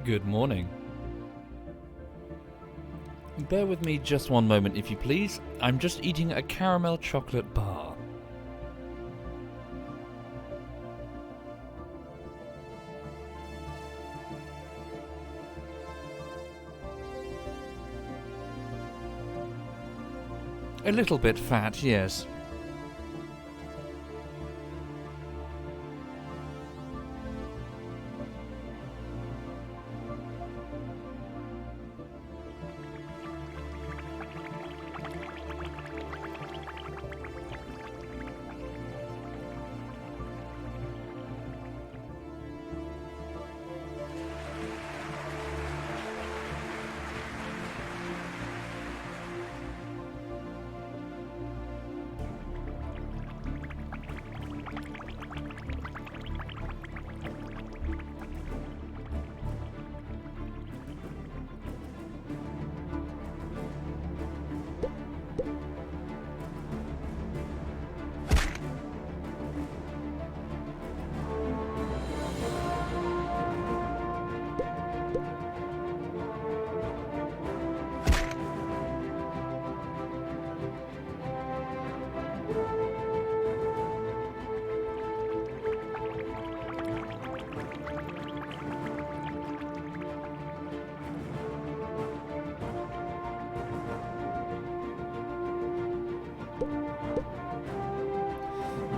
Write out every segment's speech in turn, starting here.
Good morning. Bear with me just one moment if you please. I'm just eating a caramel chocolate bar. A little bit fat, yes.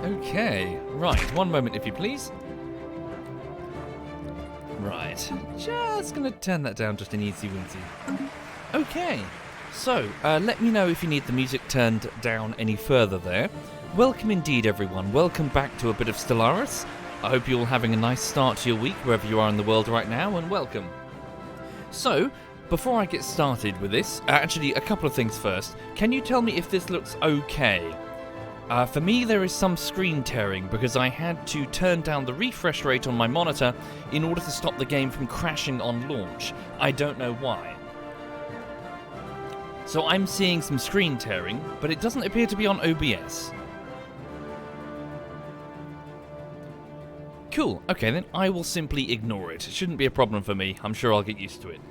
Okay, right, one moment if you please. Right, just gonna turn that down just an easy wincy. Okay, so let me know if you need the music turned down any further there. Welcome indeed everyone, welcome back to a bit of Stellaris. I hope you're all having a nice start to your week wherever you are in the world right now, and welcome. So, before I get started with this, actually a couple of things first. Can you tell me if this looks okay? For me, there is some screen tearing because I had to turn down the refresh rate on my monitor in order to stop the game from crashing on launch. I don't know why. So I'm seeing some screen tearing, but it doesn't appear to be on OBS. Cool, okay then, I will simply ignore it. It shouldn't be a problem for me, I'm sure I'll get used to it.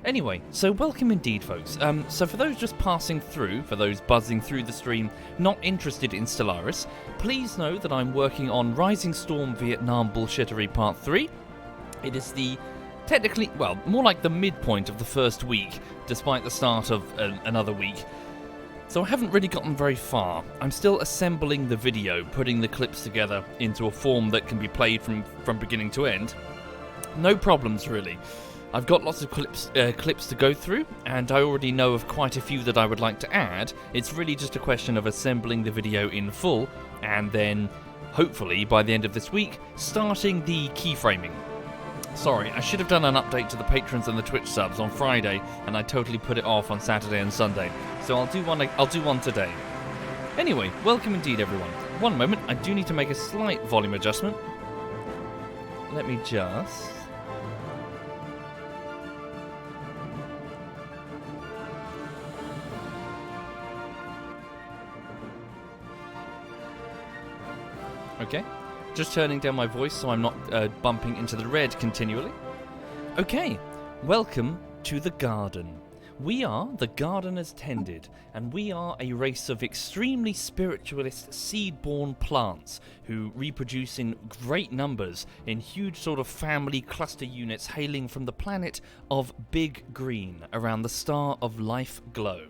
Anyway, so welcome indeed, folks. So for those just passing through, for those buzzing through the stream, not interested in Stellaris, please know that I'm working on Rising Storm Vietnam Bullshittery Part 3. It is the, technically, well, more like the midpoint of the first week, despite the start of another week. So I haven't really gotten very far. I'm still assembling the video, putting the clips together into a form that can be played from beginning to end. No problems, really. I've got lots of clips to go through, and I already know of quite a few that I would like to add. It's really just a question of assembling the video in full, and then, hopefully, by the end of this week, starting the keyframing. Sorry, I should have done an update to the patrons and the Twitch subs on Friday, and I totally put it off on Saturday and Sunday. So I'll do one today. Anyway, welcome indeed everyone. One moment, I do need to make a slight volume adjustment. Let me just... Okay, just turning down my voice so I'm not bumping into the red continually. Okay, welcome to the garden. We are the gardeners tended, and we are a race of extremely spiritualist seed-born plants who reproduce in great numbers in huge sort of family cluster units hailing from the planet of Big Green around the star of Life Glow.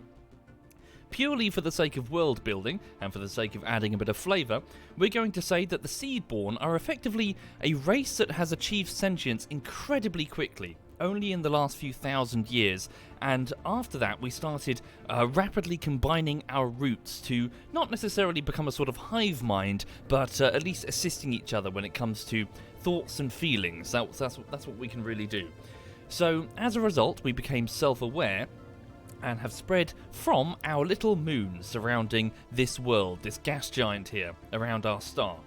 Purely for the sake of world building, and for the sake of adding a bit of flavour, we're going to say that the Seedborn are effectively a race that has achieved sentience incredibly quickly, only in the last few thousand years, and after that we started rapidly combining our roots to not necessarily become a sort of hive mind, but at least assisting each other when it comes to thoughts and feelings. That's what we can really do. So, as a result, we became self-aware, and have spread from our little moon surrounding this world, this gas giant here, around our star.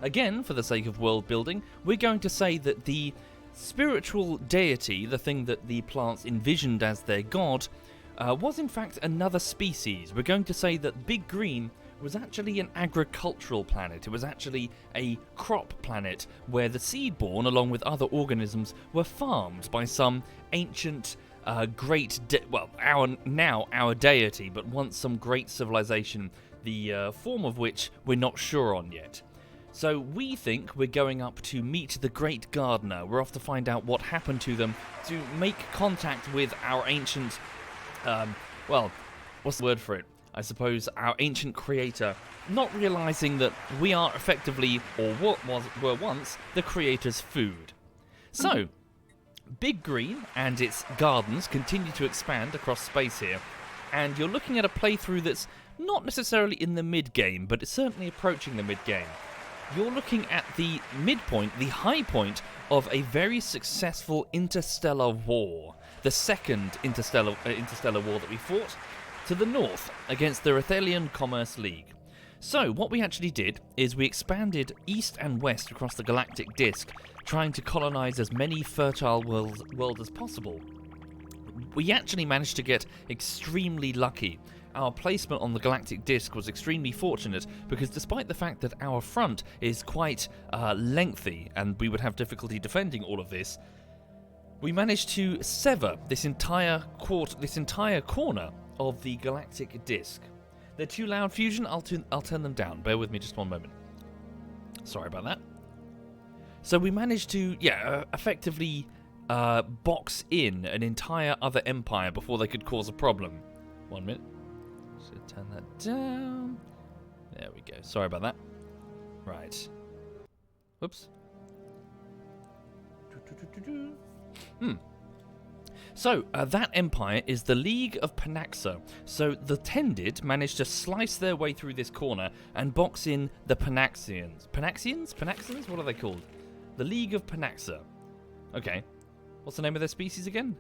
Again, for the sake of world building, we're going to say that the spiritual deity, the thing that the plants envisioned as their god, was in fact another species. We're going to say that Big Green was actually an agricultural planet. It was actually a crop planet where the seedborn, along with other organisms, were farmed by some ancient our deity, but once some great civilization, the form of which we're not sure on yet. So we think we're going up to meet the Great Gardener. We're off to find out what happened to them, to make contact with our ancient, what's the word for it? I suppose our ancient creator, not realizing that we are effectively, or were once, the creator's food. So, Big Green and its gardens continue to expand across space here, and you're looking at a playthrough that's not necessarily in the mid-game, but it's certainly approaching the mid-game. You're looking at the midpoint, the high point of a very successful interstellar war, the second interstellar war that we fought, to the north against the Rethelian Commerce League. So what we actually did is we expanded east and west across the galactic disk, trying to colonize as many fertile worlds as possible. We actually managed to get extremely lucky. Our placement on the galactic disk was extremely fortunate because despite the fact that our front is quite lengthy and we would have difficulty defending all of this, we managed to sever this entire corner of the galactic disk. They're too loud, Fusion. I'll turn them down. Bear with me just one moment. Sorry about that. So we managed to, effectively box in an entire other empire before they could cause a problem. 1 minute. So turn that down. There we go. Sorry about that. Right. Whoops. So, that empire is the League of Panaxa. So, the Tended managed to slice their way through this corner and box in the Panaxians. Panaxians? Panaxians? What are they called? The League of Panaxa. Okay. What's the name of their species again?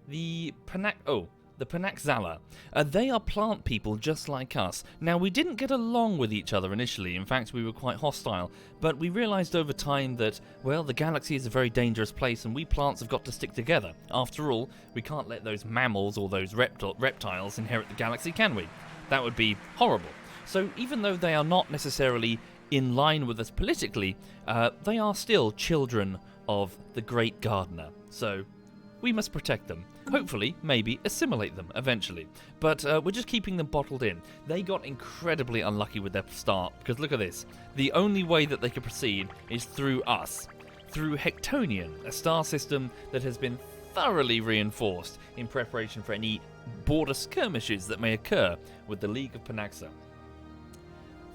The Panaxala. They are plant people just like us. Now, we didn't get along with each other initially. In fact, we were quite hostile. But we realized over time that, well, the galaxy is a very dangerous place and we plants have got to stick together. After all, we can't let those mammals or those reptiles inherit the galaxy, can we? That would be horrible. So even though they are not necessarily in line with us politically, they are still children of the Great Gardener. So we must protect them. Hopefully, maybe assimilate them eventually. But we're just keeping them bottled in. They got incredibly unlucky with their start, because look at this. The only way that they could proceed is through us. Through Hectonian, a star system that has been thoroughly reinforced in preparation for any border skirmishes that may occur with the League of Panaxa.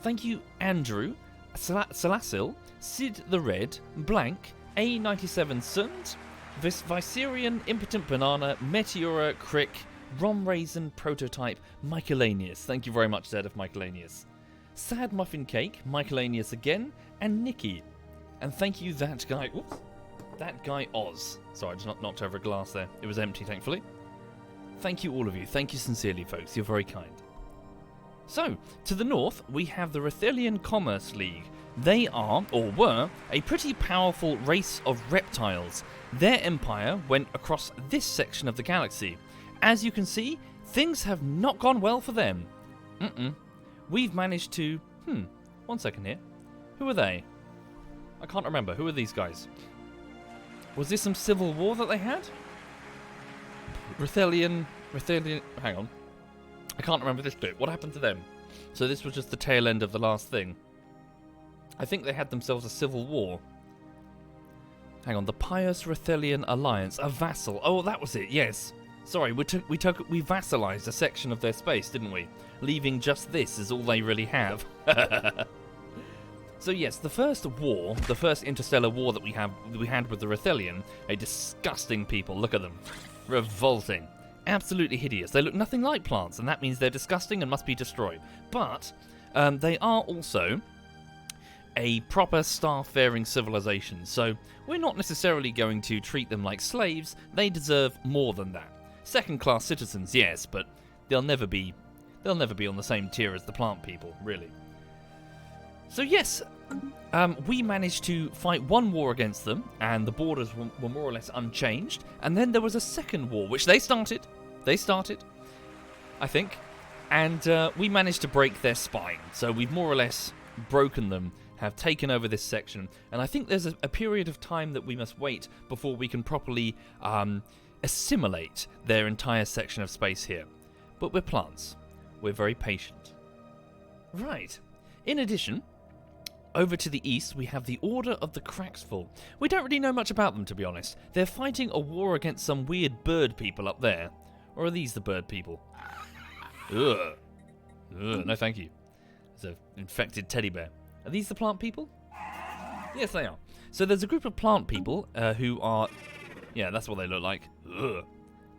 Thank you, Andrew, Salasil, Sid the Red, Blank, A97 Sund, Viserion, Impotent Banana, Meteora, Crick, Rom Raisin, Prototype, Michaelanius. Thank you very much, Zed of Michaelanius. Sad Muffin Cake, Michaelanius again, and Nikki. And thank you, that guy. Oops. That guy Oz. Sorry, I just knocked over a glass there. It was empty, thankfully. Thank you, all of you. Thank you sincerely, folks. You're very kind. So, to the north, we have the Rethelian Commerce League. They are, or were, a pretty powerful race of reptiles. Their empire went across this section of the galaxy. As you can see, things have not gone well for them. We've managed to... 1 second here. Who are they? I can't remember. Who are these guys? Was this some civil war that they had? Rethelian... Hang on. I can't remember this bit. What happened to them? So this was just the tail end of the last thing. I think they had themselves a civil war. Hang on, the Pious Rethelian Alliance, a vassal. Oh, that was it, yes. Sorry, we vassalized a section of their space, didn't we? Leaving just this as all they really have. So yes, the first war, the first interstellar war that we had with the Rethelian, a disgusting people. Look at them. Revolting. Absolutely hideous. They look nothing like plants, and that means they're disgusting and must be destroyed. But they are also a proper starfaring civilization, so we're not necessarily going to treat them like slaves. They deserve more than that. Second-class citizens, yes, but they'll never be on the same tier as the plant people, really. So yes, we managed to fight one war against them, and the borders were more or less unchanged, and then there was a second war, which they started, I think, And we managed to break their spine. So we've more or less broken them, have taken over this section. And I think there's a period of time that we must wait before we can properly assimilate their entire section of space here. But we're plants. We're very patient. Right. In addition, over to the east, we have the Order of the Cracksful. We don't really know much about them, to be honest. They're fighting a war against some weird bird people up there. Or are these the bird people? Ugh. Ugh, no thank you. It's an infected teddy bear. Are these the plant people? Yes, they are. So there's a group of plant people who are... Yeah, that's what they look like. Ugh.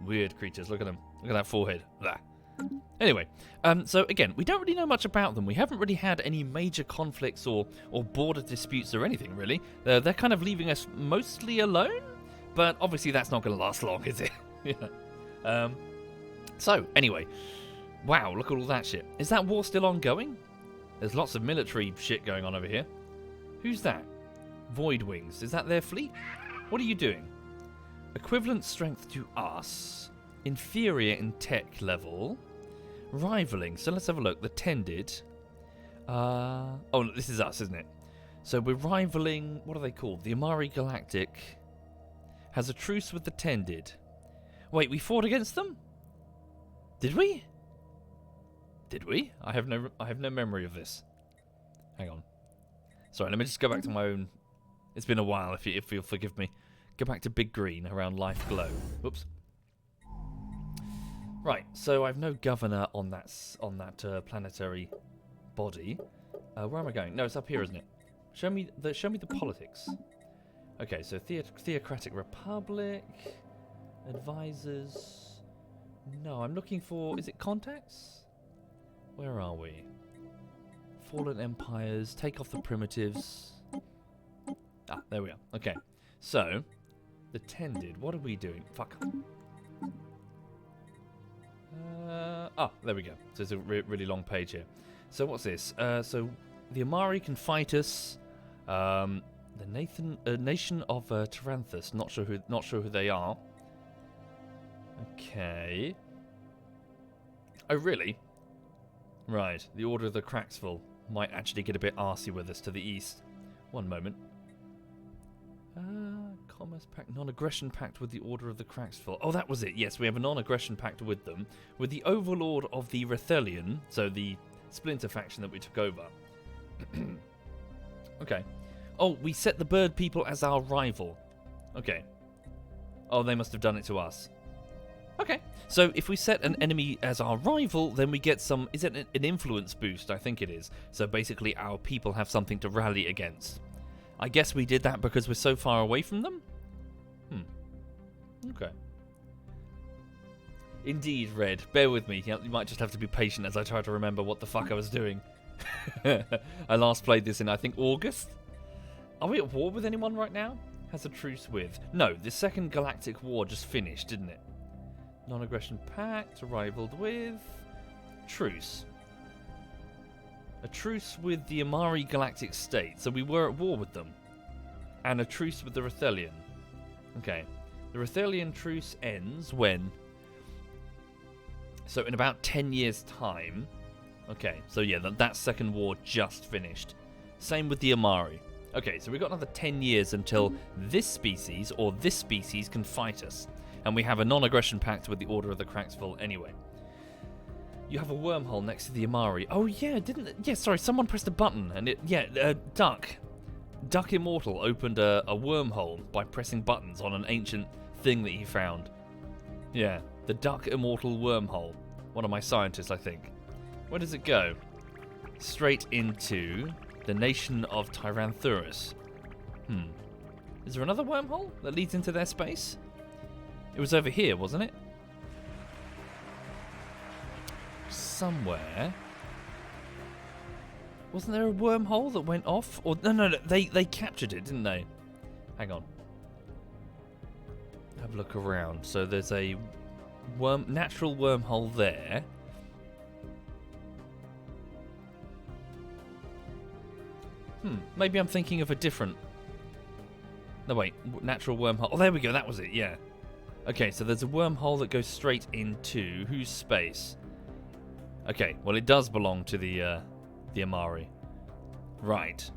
Weird creatures. Look at them. Look at that forehead. Blah. Anyway, so again, we don't really know much about them. We haven't really had any major conflicts or border disputes or anything, really. They're kind of leaving us mostly alone, but obviously that's not going to last long, is it? Yeah. So, anyway. Wow, look at all that shit. Is that war still ongoing? There's lots of military shit going on over here. Who's that? Void Wings. Is that their fleet? What are you doing? Equivalent strength to us. Inferior in tech level. Rivaling. So let's have a look. The Tended. Oh, this is us, isn't it? So we're rivaling... What are they called? The Amari Galactic has a truce with the Tended. Wait, we fought against them? Did we? Did we? I have no memory of this. Hang on. Sorry, let me just go back to my own... It's been a while, if you'll forgive me. Go back to Big Green around Life Glow. Whoops. Right, so I've no governor on that planetary body. Where am I going? No, it's up here, isn't it? Show me the politics. Okay, so Theocratic Republic, advisors. No, I'm looking for. Is it contacts? Where are we? Fallen empires. Take off the primitives. Ah, there we are. Okay, so the Tended. What are we doing? Fuck. There we go. So it's a really long page here. So what's this? So the Amari can fight us. The nation of Taranthus. Not sure who they are. Okay. Oh really? Right. The Order of the Cracksful might actually get a bit arsey with us to the east. One moment. Commerce Pact, Non-Aggression Pact with the Order of the Cracksful. Oh, that was it. Yes, we have a Non-Aggression Pact with them. With the Overlord of the Rethelian, so the Splinter faction that we took over. Okay. Oh, we set the bird people as our rival. Okay. Oh, they must have done it to us. Okay. So if we set an enemy as our rival, then we get some... Is it an influence boost? I think it is. So basically our people have something to rally against. I guess we did that because we're so far away from them? Okay. Indeed, Red. Bear with me. You might just have to be patient as I try to remember what the fuck I was doing. I last played this in, I think, August? Are we at war with anyone right now? Has a truce with? No, the Second Galactic War just finished, didn't it? Non-Aggression Pact, rivaled with... Truce. A truce with the Amari Galactic State, so we were at war with them. And a truce with the Rethelian. Okay. The Rethelian truce ends when... So in about 10 years' time... Okay, so yeah, that second war just finished. Same with the Amari. Okay, so we've got another 10 years until this species, or this species, can fight us. And we have a non-aggression pact with the Order of the Cracksful anyway. You have a wormhole next to the Amari. Oh yeah, sorry, someone pressed a button, and Duck Immortal opened a wormhole by pressing buttons on an ancient thing that he found. Yeah, the Duck Immortal wormhole. One of my scientists, I think. Where does it go? Straight into the nation of Tyranthuris. Is there another wormhole that leads into their space? It was over here, wasn't it? Somewhere. Wasn't there a wormhole that went off? Or no, they captured it, didn't they? Hang on. Have a look around. So there's a natural wormhole there. Maybe I'm thinking of a different... No, wait. Natural wormhole. Oh, there we go. That was it, yeah. Okay, so there's a wormhole that goes straight into... Whose space? Okay, well it does belong to the Amari. Right.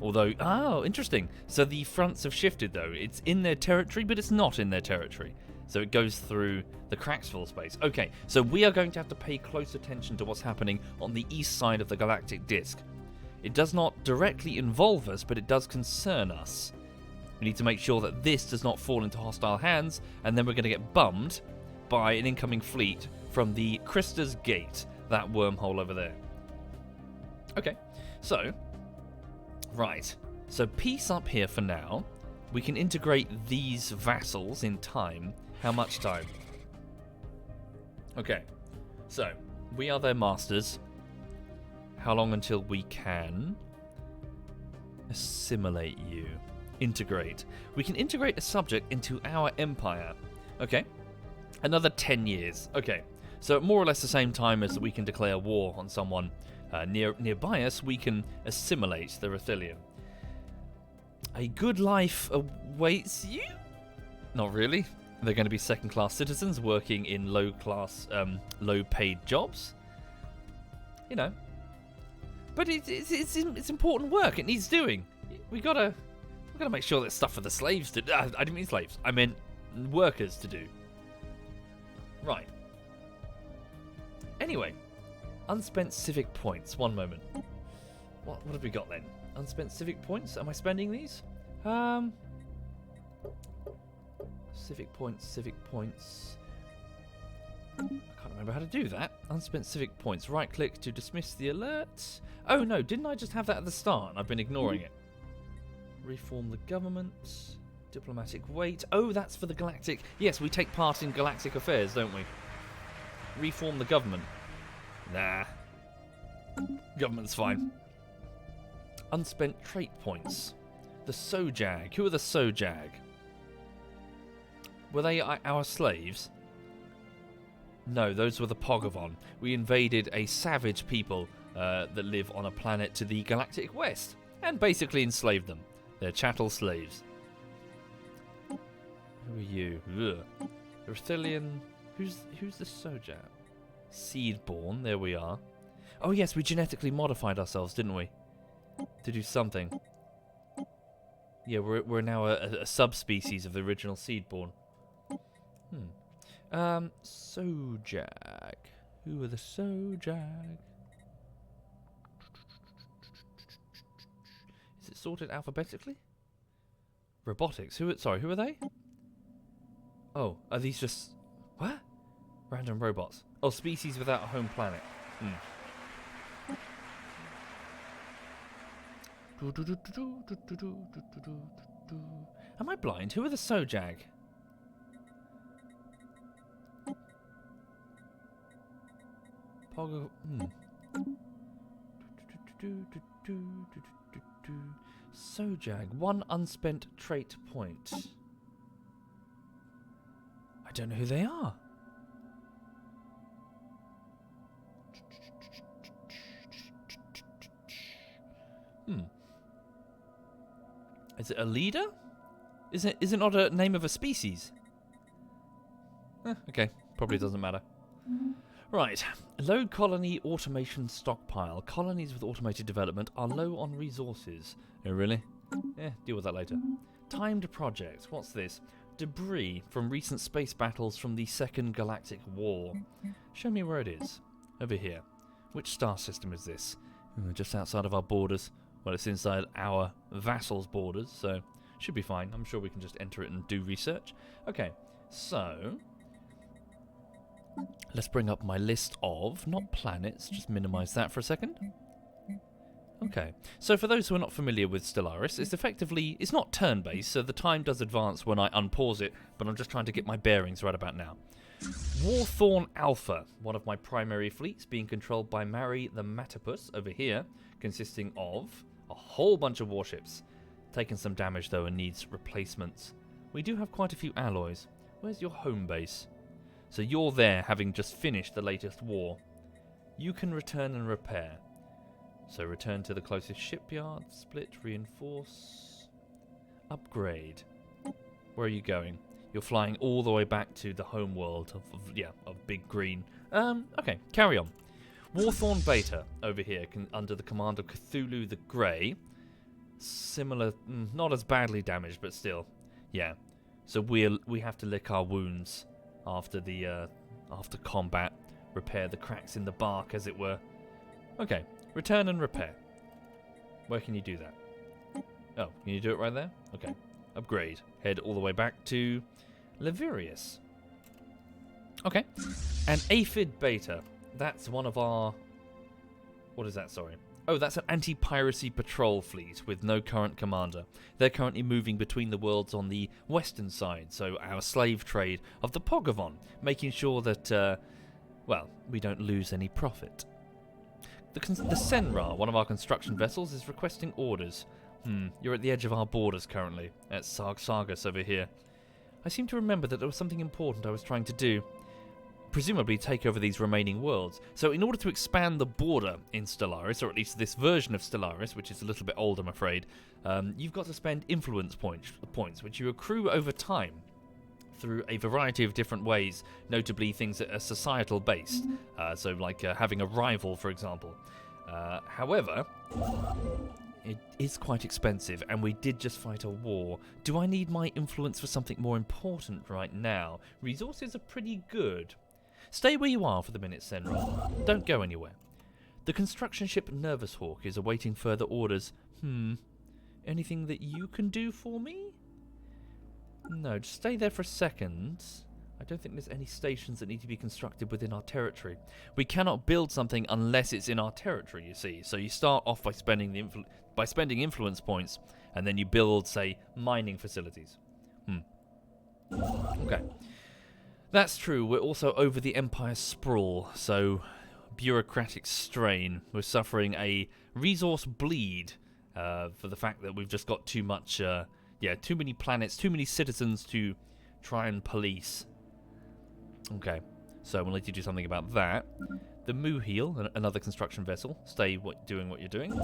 Although, oh, interesting. So the fronts have shifted though. It's in their territory, but it's not in their territory. So it goes through the Cracksville space. Okay, so we are going to have to pay close attention to what's happening on the east side of the galactic disk. It does not directly involve us, but it does concern us. We need to make sure that this does not fall into hostile hands, and then we're going to get bummed by an incoming fleet from the Krista's Gate, that wormhole over there. Okay, so... Right, so peace up here for now. We can integrate these vassals in time. How much time? Okay, so we are their masters. How long until we can assimilate you? Integrate. We can integrate a subject into our empire. Okay, another 10 years. Okay, so more or less the same time as we can declare war on someone nearby us, we can assimilate the Rithilian. A good life awaits you? Not really. They're going to be second-class citizens working in low-class, low-paid jobs. You know. But it's important work. It needs doing. We gotta make sure there's stuff for the slaves to do. I didn't mean slaves. I meant workers to do. Right. Anyway. Unspent civic points. One moment. What have we got then? Unspent civic points? Am I spending these? Civic points. I can't remember how to do that. Unspent civic points. Right click to dismiss the alert. Oh no, didn't I just have that at the start? I've been ignoring it. Reform the government. Diplomatic weight. Oh, that's for the galactic. Yes, we take part in galactic affairs, don't we? Reform the government. Nah. Government's fine. Unspent trait points. The Sojag. Who are the Sojag? Were they our slaves? No, those were the Pogavon. We invaded a savage people that live on a planet to the galactic west and basically enslaved them. They're chattel slaves. Who are you? Ugh. Rithilian. Who's the Sojag? Seedborn, there we are. Oh yes, we genetically modified ourselves, didn't we? To do something. Yeah, we're now a subspecies of the original Seedborn. Sojag. Who are the Sojag? Is it sorted alphabetically? Robotics. Who are they? Oh, are these just... What? Random robots. Oh, species without a home planet. Am I blind? Who are the Sojag? Pogo... Sojag. 1 unspent trait point. I don't know who they are. Is it a leader? Is it not a name of a species? Okay, probably doesn't matter. Right, low colony automation stockpile. Colonies with automated development are low on resources. Oh, really? Deal with that later. Timed project. What's this? Debris from recent space battles from the Second Galactic War. Show me where it is. Over here. Which star system is this? Just outside of our borders. Well, it's inside our vassals' borders, so should be fine. I'm sure we can just enter it and do research. Okay, so let's bring up my list of, not planets, just minimize that for a second. Okay, so for those who are not familiar with Stellaris, it's not turn-based, so the time does advance when I unpause it, but I'm just trying to get my bearings right about now. Warthorn Alpha, one of my primary fleets, being controlled by Mary the Matapus over here, consisting of a whole bunch of warships. Taken some damage though and needs replacements. We do have quite a few alloys. Where's your home base? So you're there having just finished the latest war. You can return and repair. So return to the closest shipyard, split, reinforce, upgrade. Where are you going? You're flying all the way back to the home world of Big Green. Okay, carry on. Warthorn Beta over here, under the command of Cthulhu the Grey. Similar, not as badly damaged, but still, yeah. So we have to lick our wounds after after combat, repair the cracks in the bark, as it were. Okay, return and repair. Where can you do that? Oh, can you do it right there? Okay, upgrade. Head all the way back to Levirius. Okay, and Aphid Beta. That's one of our... What is that, sorry? Oh, that's an anti-piracy patrol fleet with no current commander. They're currently moving between the worlds on the western side, so our slave trade of the Pogavon, making sure that, well, we don't lose any profit. The Senra, one of our construction vessels, is requesting orders. You're at the edge of our borders currently, at Sargas over here. I seem to remember that there was something important I was trying to do. Presumably take over these remaining worlds. So in order to expand the border in Stellaris, or at least this version of Stellaris, which is a little bit old I'm afraid, you've got to spend influence points, which you accrue over time through a variety of different ways, notably things that are societal based, so like having a rival, for example. However, it is quite expensive, and we did just fight a war. Do I need my influence for something more important right now? Resources are pretty good. Stay where you are for the minute, Senra. Don't go anywhere. The construction ship Nervous Hawk is awaiting further orders. Anything that you can do for me? No, just stay there for a second. I don't think there's any stations that need to be constructed within our territory. We cannot build something unless it's in our territory, you see. So you start off by spending influence points, and then you build, say, mining facilities. Okay. That's true. We're also over the Empire sprawl, so bureaucratic strain. We're suffering a resource bleed for the fact that we've just got too much, too many planets, too many citizens to try and police. Okay, so we'll need to do something about that. The Muheel, another construction vessel. Stay doing what you're doing.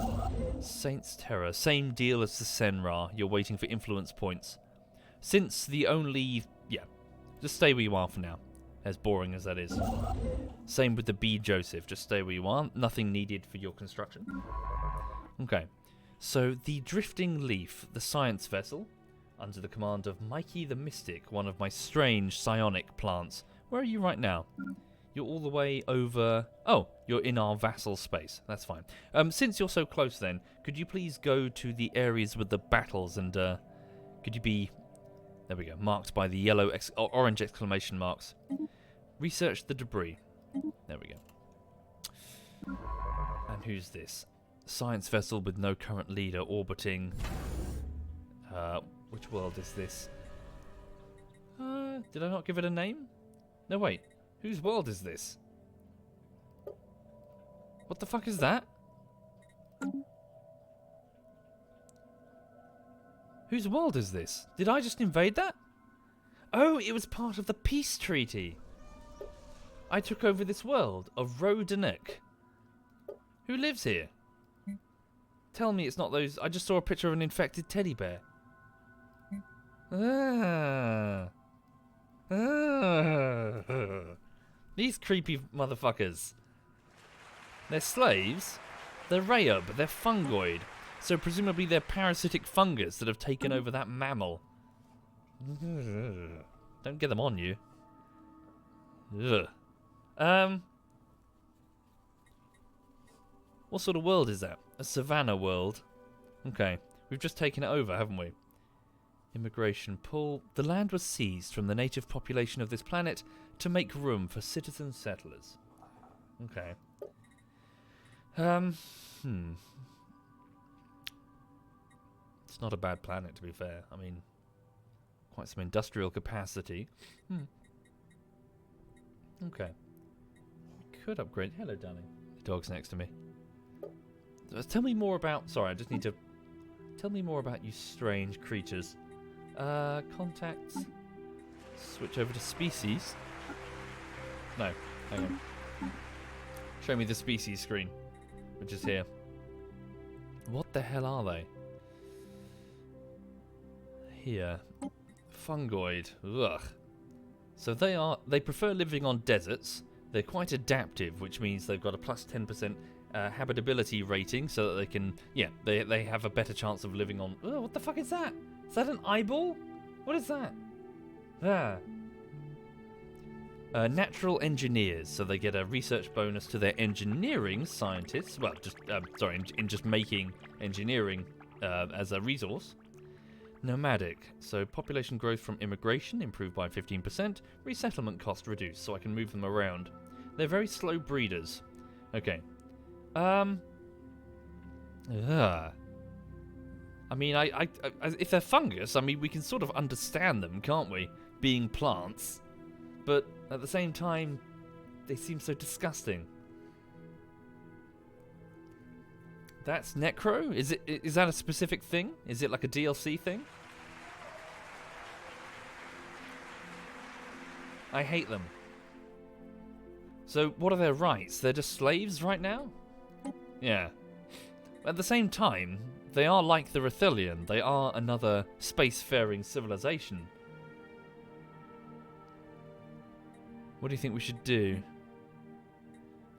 Saints Terror, same deal as the Senra. You're waiting for influence points. Since the only... just stay where you are for now, as boring as that is. Same with the B. Joseph, just stay where you are. Nothing needed for your construction. Okay, so the Drifting Leaf, the science vessel, under the command of Mikey the Mystic, one of my strange psionic plants. Where are you right now? You're all the way over... Oh, you're in our vassal space. That's fine. Since you're so close then, could you please go to the areas with the battles and could you be... There we go. Marked by the yellow or orange exclamation marks. Research the debris. There we go. And who's this? Science vessel with no current leader orbiting... which world is this? Did I not give it a name? No, wait. Whose world is this? What the fuck is that? Whose world is this? Did I just invade that? Oh, it was part of the peace treaty. I took over this world of Rodanek. Who lives here? Tell me it's not those... I just saw a picture of an infected teddy bear. These creepy motherfuckers. They're slaves. They're Rayub. They're fungoid. So presumably they're parasitic fungus that have taken over that mammal. Don't get them on you. What sort of world is that? A savannah world. Okay. We've just taken it over, haven't we? Immigration pull. The land was seized from the native population of this planet to make room for citizen settlers. Okay. It's not a bad planet, to be fair. I mean, quite some industrial capacity. Okay. Could upgrade. Hello, darling. The dog's next to me. Tell me more about... Sorry, I just need to... Tell me more about you strange creatures. Contacts. Switch over to species. No, hang on. Show me the species screen, which is here. What the hell are they? Here. Fungoid. Ugh. So they prefer living on deserts. They're quite adaptive, which means they've got a plus 10% habitability rating, so that they can, they have a better chance of living on. Oh, what the fuck is that? Is that an eyeball? What is that? Natural engineers, so they get a research bonus to their engineering scientists. Well, just in just making engineering as a resource. Nomadic, so population growth from immigration improved by 15%. Resettlement cost reduced, so I can move them around. They're very slow breeders. Okay. I mean, I if they're fungus, I mean, we can sort of understand them, can't we? Being plants. But at the same time, they seem so disgusting. That's Necro? Is that a specific thing? Is it like a DLC thing? I hate them. So what are their rights? They're just slaves right now? Yeah. At the same time, they are like the Rithelian. They are another spacefaring civilization. What do you think we should do?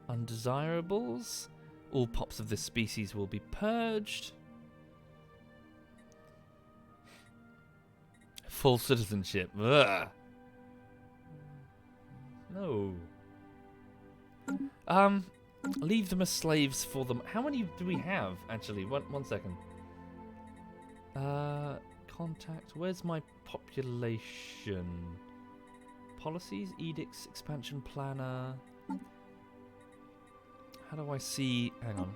Undesirables? All pops of this species will be purged. Full citizenship. Ugh. No. Leave them as slaves for them. How many do we have, actually? One second. Contact. Where's my population? Policies, edicts, expansion planner. How do I see... Hang on.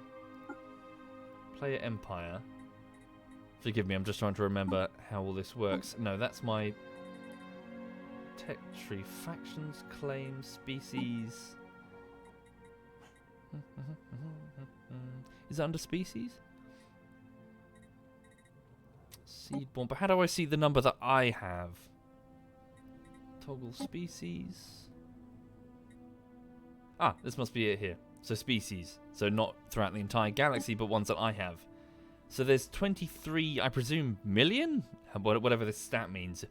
Player Empire. Forgive me, I'm just trying to remember how all this works. No, that's my... Tech tree. Factions, claims, species... Is it under species? Seedborn. But how do I see the number that I have? Toggle species. Ah, this must be it here. So species. So not throughout the entire galaxy, but ones that I have. So there's 23, I presume, million? Whatever this stat means.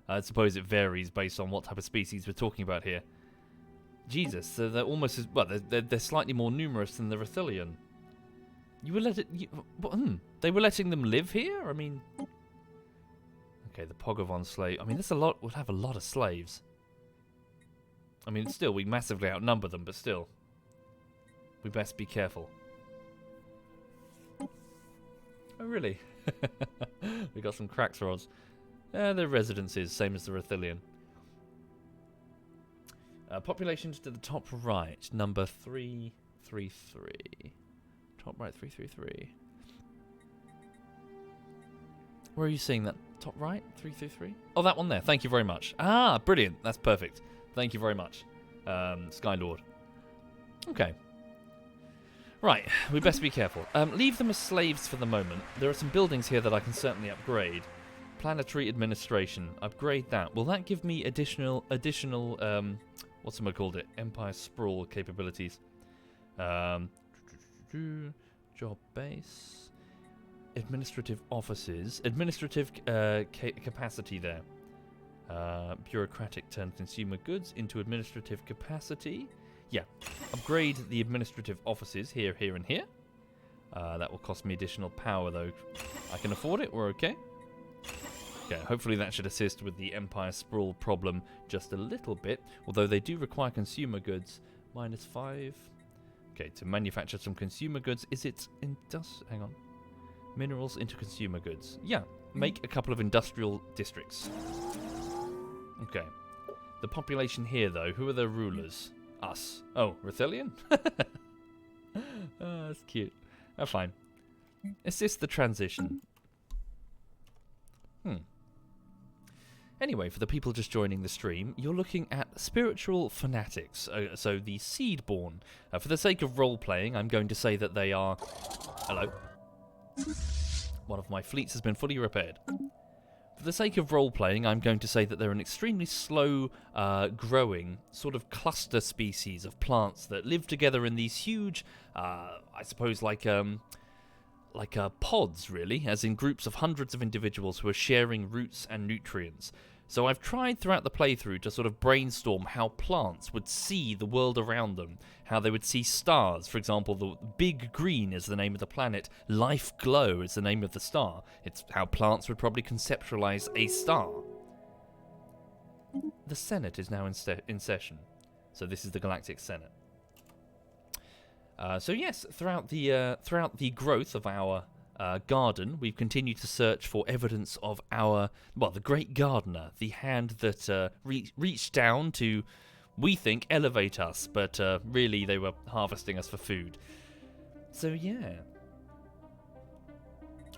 I suppose it varies based on what type of species we're talking about here. Jesus, so they're almost as... Well, they're slightly more numerous than the Rithelian. You were they were letting them live here? I mean... Okay, the Pogavon slave... I mean, there's a lot... We'll have a lot of slaves. I mean, still, we massively outnumber them, but still. We best be careful. Oh, really? We got some cracks rods. They're residences, same as the Rithelian. Populations to the top right, number 333. Top right, 333. Where are you seeing that? Top right, 333? Oh, that one there. Thank you very much. Ah, brilliant. That's perfect. Thank you very much, Skylord. Okay. Right, we best be careful. Leave them as slaves for the moment. There are some buildings here that I can certainly upgrade. Planetary administration. Upgrade that. Will that give me additional what's it called? Empire sprawl capabilities. Job base. Administrative offices. Administrative capacity there. Bureaucratic turn consumer goods into administrative capacity. Yeah. Upgrade the administrative offices here, here, and here. That will cost me additional power, though. I can afford it. We're okay. Okay, hopefully that should assist with the Empire Sprawl problem just a little bit, although they do require consumer goods. -5. Okay, to manufacture some consumer goods, is it hang on. Minerals into consumer goods. Yeah, make a couple of industrial districts. Okay. The population here, though, who are their rulers? Us. Oh, Rithelian? Oh, that's cute. Oh, fine. Assist the transition. Anyway, for the people just joining the stream, you're looking at spiritual fanatics, so the Seedborn. For the sake of role-playing, I'm going to say that they are... Hello. One of my fleets has been fully repaired. For the sake of role-playing, I'm going to say that they're an extremely slow, growing, sort of cluster species of plants that live together in these huge, I suppose like pods, really, as in groups of hundreds of individuals who are sharing roots and nutrients. So I've tried throughout the playthrough to sort of brainstorm how plants would see the world around them, how they would see stars. For example, the Big Green is the name of the planet, Life Glow is the name of the star. It's how plants would probably conceptualize a star. The Senate is now in session. So this is the Galactic Senate. So yes, throughout the growth of our garden, we've continued to search for evidence of the Great Gardener, the hand that reached down to, we think, elevate us, but really they were harvesting us for food. So yeah.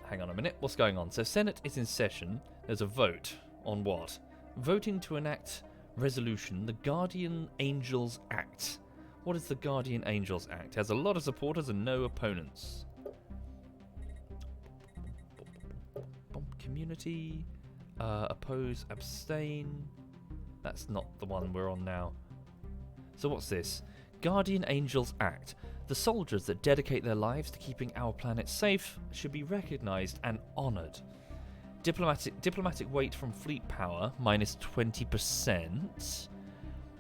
Hang on a minute, what's going on? So Senate is in session. There's a vote on what? Voting to enact resolution, the Guardian Angels Act. What is the Guardian Angels Act? It has a lot of supporters and no opponents. Community, oppose, abstain. That's not the one we're on now. So what's this? Guardian Angels Act. The soldiers that dedicate their lives to keeping our planet safe should be recognised and honoured. Diplomatic weight from fleet power, minus 20%.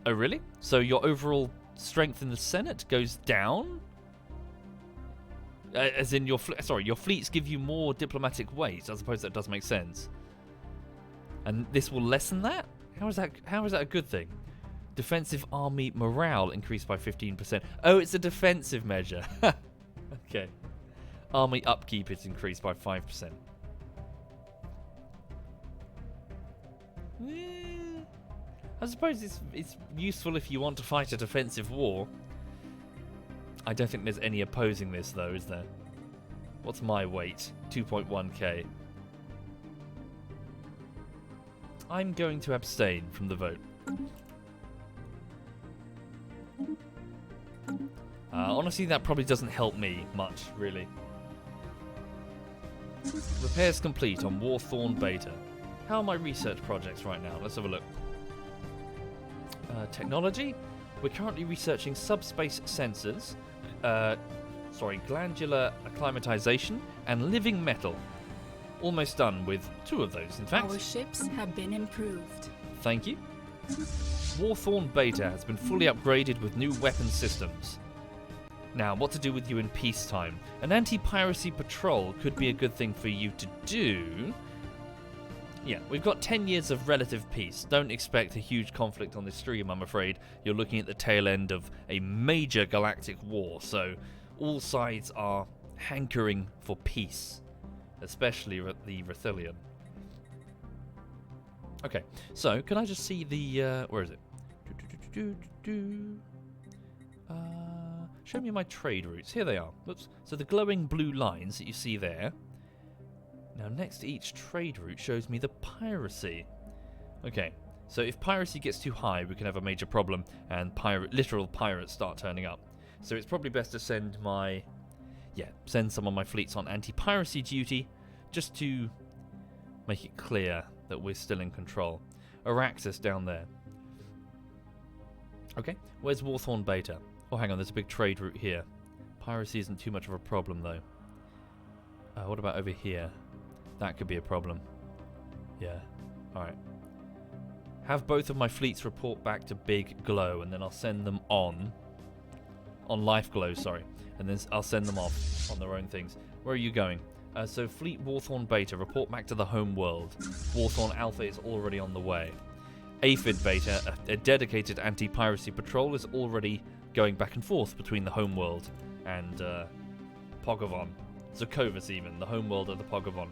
Oh really? So your overall strength in the Senate goes down? As in your fleets give you more diplomatic weight. I suppose that does make sense. And this will lessen that? How is that a good thing? Defensive army morale increased by 15%. Oh, it's a defensive measure. Okay. Army upkeep is increased by 5%. I suppose it's useful if you want to fight a defensive war. I don't think there's any opposing this, though, is there? What's my weight? 2.1k. I'm going to abstain from the vote. Honestly, that probably doesn't help me much, really. Repairs complete on Warthorn Beta. How are my research projects right now? Let's have a look. Technology? We're currently researching subspace sensors, glandular acclimatization, and living metal. Almost done with 2 of those, in fact. Our ships have been improved. Thank you. Warthorn Beta has been fully upgraded with new weapon systems. Now, what to do with you in peacetime? An anti-piracy patrol could be a good thing for you to do. Yeah, we've got 10 years of relative peace. Don't expect a huge conflict on this stream, I'm afraid. You're looking at the tail end of a major galactic war, so all sides are hankering for peace, especially the Rithilian. Okay, so can I just see the, where is it? Show me my trade routes. Here they are. Whoops. So the glowing blue lines that you see there. Now, next to each trade route shows me the piracy. Okay, so if piracy gets too high, we can have a major problem, and literal pirates start turning up. So it's probably best to send some of my fleets on anti-piracy duty, just to make it clear that we're still in control. Araxis down there. Okay, where's Warthorn Beta? Oh, hang on, there's a big trade route here. Piracy isn't too much of a problem, though. What about over here? That could be a problem. Yeah. Alright. Have both of my fleets report back to Big Glow, and then I'll send them on Life Glow, sorry. And then I'll send them off on their own things. Where are you going? So Fleet Warthorn Beta, report back to the home world. Warthorn Alpha is already on the way. Aphid Beta, a dedicated anti-piracy patrol, is already going back and forth between the home world and Pogavon. Zukovus even, the home world of the Pogavon.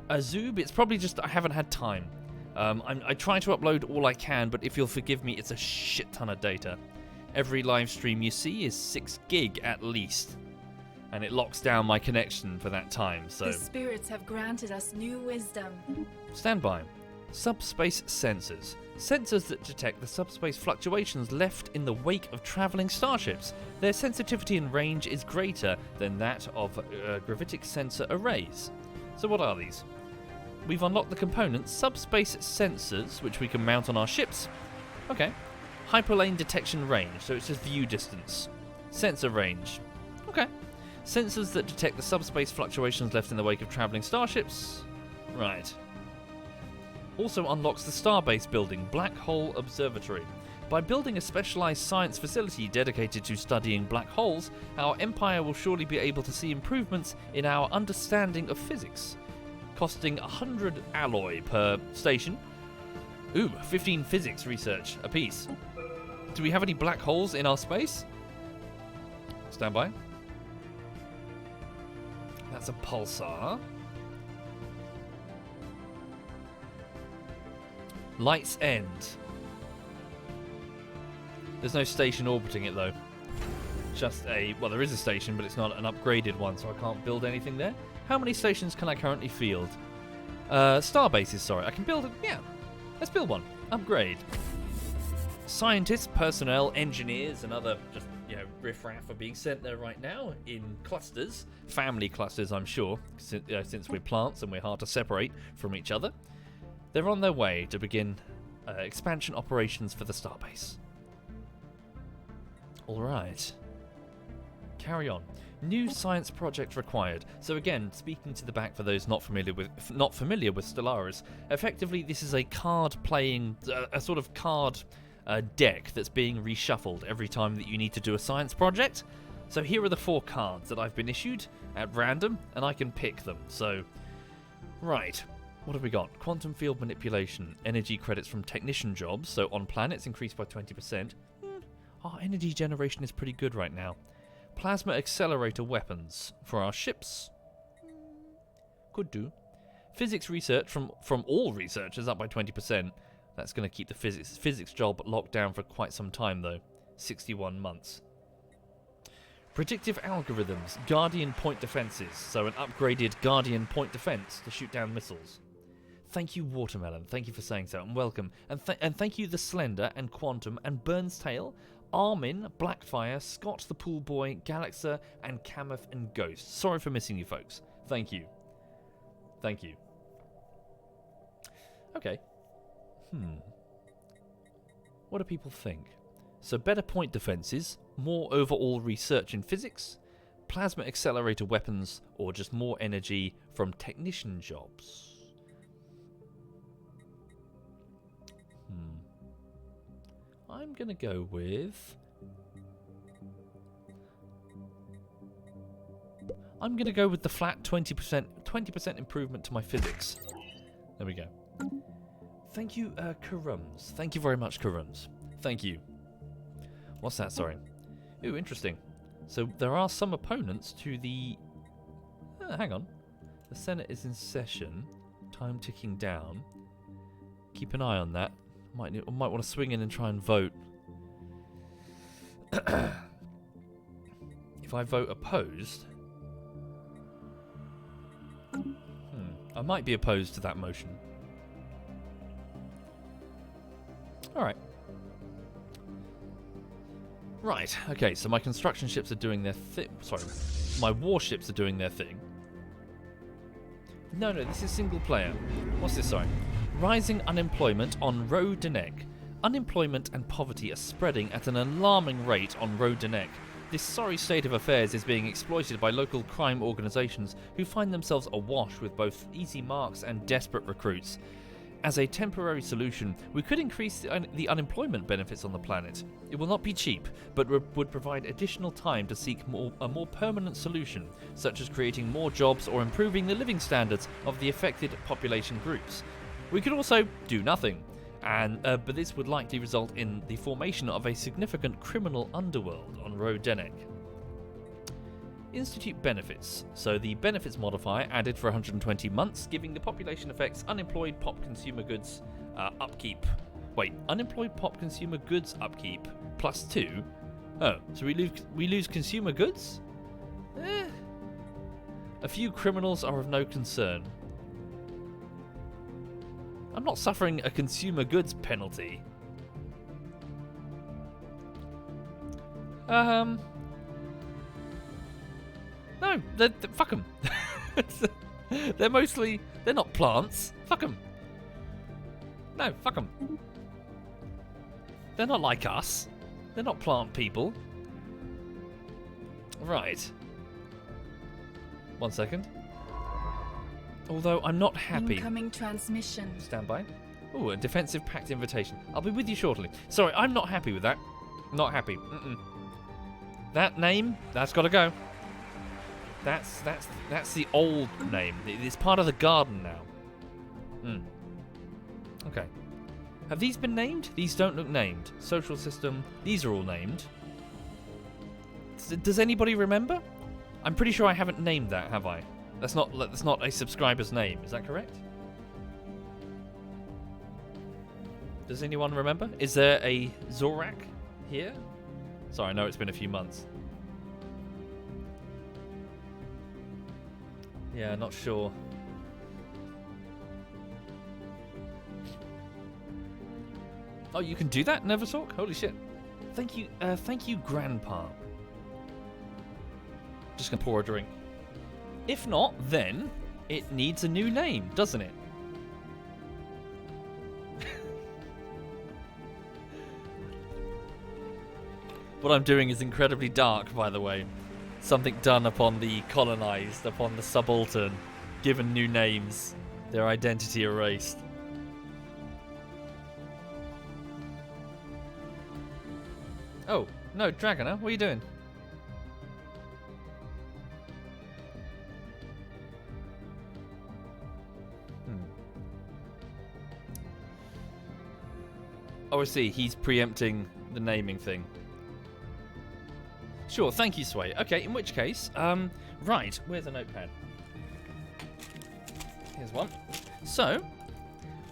Azub, it's probably just I haven't had time. I try to upload all I can, but if you'll forgive me, it's a shit ton of data. Every live stream you see is 6 gig at least. And it locks down my connection for that time, so... The spirits have granted us new wisdom. Stand by. Subspace sensors. Sensors that detect the subspace fluctuations left in the wake of travelling starships. Their sensitivity and range is greater than that of gravitic sensor arrays. So what are these? We've unlocked the components subspace sensors, which we can mount on our ships. Okay. Hyperlane detection range, so it's just view distance. Sensor range. Okay. Sensors that detect the subspace fluctuations left in the wake of travelling starships. Right. also unlocks the Starbase building, Black Hole Observatory. By building a specialized science facility dedicated to studying black holes, our empire will surely be able to see improvements in our understanding of physics. Costing 100 alloy per station. Ooh, 15 physics research apiece. Do we have any black holes in our space? Stand by. That's a pulsar. Light's End. There's no station orbiting it though. Just well, there is a station, but it's not an upgraded one, so I can't build anything there. How many stations can I currently field? Star bases, sorry. I can build it. Yeah, let's build one. Upgrade. Scientists, personnel, engineers, and other just riffraff are being sent there right now in clusters, family clusters, I'm sure, since we're plants and we're hard to separate from each other. They're on their way to begin expansion operations for the starbase. All right. Carry on. New science project required. So again, speaking to the back for those not familiar with Stellaris, effectively this is a card playing, a sort of card deck that's being reshuffled every time that you need to do a science project. So here are the 4 cards that I've been issued at random, and I can pick them. So, right. What have we got? Quantum field manipulation, energy credits from technician jobs, so on planets increased by 20%. Our energy generation is pretty good right now. Plasma accelerator weapons for our ships. Could do. Physics research from all researchers up by 20%. That's going to keep the physics job locked down for quite some time though. 61 months. Predictive algorithms, Guardian point defenses, so an upgraded Guardian point defense to shoot down missiles. Thank you, Watermelon. Thank you for saying so, and welcome. And thank you, The Slender and Quantum and Burns Tail, Armin, Blackfire, Scott the Pool Boy, Galaxa, and Kameth and Ghost. Sorry for missing you, folks. Thank you. Thank you. Okay. What do people think? So better point defenses, more overall research in physics, plasma accelerator weapons, or just more energy from technician jobs? I'm going to go with... I'm going to go with the flat 20% improvement to my physics. There we go. Thank you, Karums. Thank you very much, Karums. Thank you. What's that? Sorry. Ooh, interesting. So there are some opponents to the... hang on. The Senate is in session. Time ticking down. Keep an eye on that. Might want to swing in and try and vote. If I vote opposed... I might be opposed to that motion. Alright. Right, okay, so my construction ships are doing their thing. Sorry, my warships are doing their thing. No, this is single player. What's this, sorry? Rising unemployment on Rodenek. Unemployment and poverty are spreading at an alarming rate on Rodenek. This sorry state of affairs is being exploited by local crime organisations who find themselves awash with both easy marks and desperate recruits. As a temporary solution, we could increase the unemployment benefits on the planet. It will not be cheap, but would provide additional time to seek a more permanent solution, such as creating more jobs or improving the living standards of the affected population groups. We could also do nothing, but this would likely result in the formation of a significant criminal underworld on Rodenek. Institute benefits. So the benefits modifier added for 120 months, giving the population effects unemployed pop consumer goods upkeep. Wait, unemployed pop consumer goods upkeep +2? Oh, so we lose consumer goods? A few criminals are of no concern. I'm not suffering a consumer goods penalty. No, fuck them. They're not plants. Fuck them. No, fuck them. They're not like us. They're not plant people. Right. 1 second. Although I'm not happy. Incoming transmission. Stand by. Ooh, a defensive pact invitation. I'll be with you shortly. Sorry, I'm not happy with that. Not happy. That name, that's got to go. That's the old name. It's part of the garden now. Okay. Have these been named? These don't look named. Social system. These are all named. Does anybody remember? I'm pretty sure I haven't named that, have I? That's not a subscriber's name. Is that correct? Does anyone remember? Is there a Zorak here? Sorry, I know it's been a few months. Yeah, not sure. Oh, you can do that, Nevertalk? Holy shit. Thank you, Grandpa. Just gonna pour a drink. If not, then it needs a new name, doesn't it? What I'm doing is incredibly dark, by the way. Something done upon the colonized, upon the subaltern, given new names, their identity erased. Oh, no, Dragoner, what are you doing? Oh, I see, he's preempting the naming thing. Sure, thank you, Sway. Okay, in which case, right, where's a notepad? Here's one. So,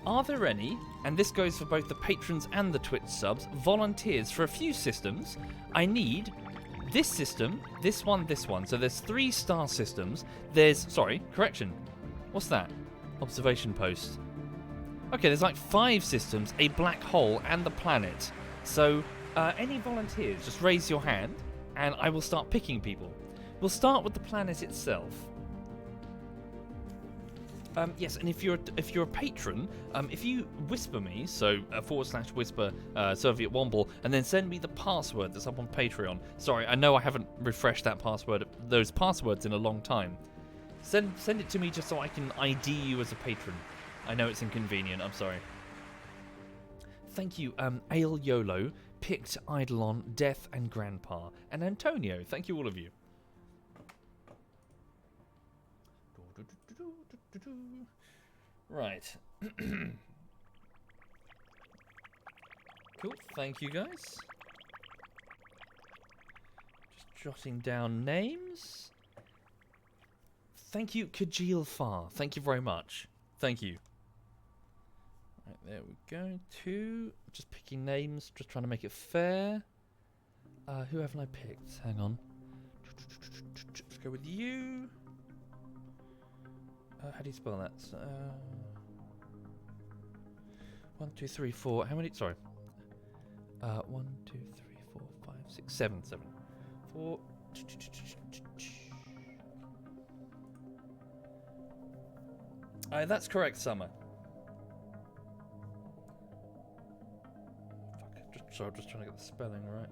are there any, and this goes for both the patrons and the Twitch subs, volunteers for a few systems? I need this system, this one, this one. So there's 3 star systems. There's, sorry, correction. What's that? Observation post. Okay, there's like 5 systems, a black hole, and the planet. So, any volunteers, just raise your hand, and I will start picking people. We'll start with the planet itself. Yes, and if you're a patron, if you whisper me, so /whisper SovietWomble, and then send me the password that's up on Patreon. Sorry, I know I haven't refreshed those passwords in a long time. Send it to me just so I can ID you as a patron. I know it's inconvenient, I'm sorry. Thank you, Ale YOLO, Picked Eidolon, Death, and Grandpa. And Antonio, thank you all of you. Right. Cool, thank you guys. Just jotting down names. Thank you, Kajil Far. Thank you very much. Thank you. Right, there we go. 2. Just picking names, just trying to make it fair. Who haven't I picked? Hang on. Let's go with you. How do you spell that? 1, 2, 3, 4. How many? Sorry. 1, 2, 3, 4, 5, 6, 7. 4. That's correct, Summer. Sorry, I'm just trying to get the spelling right.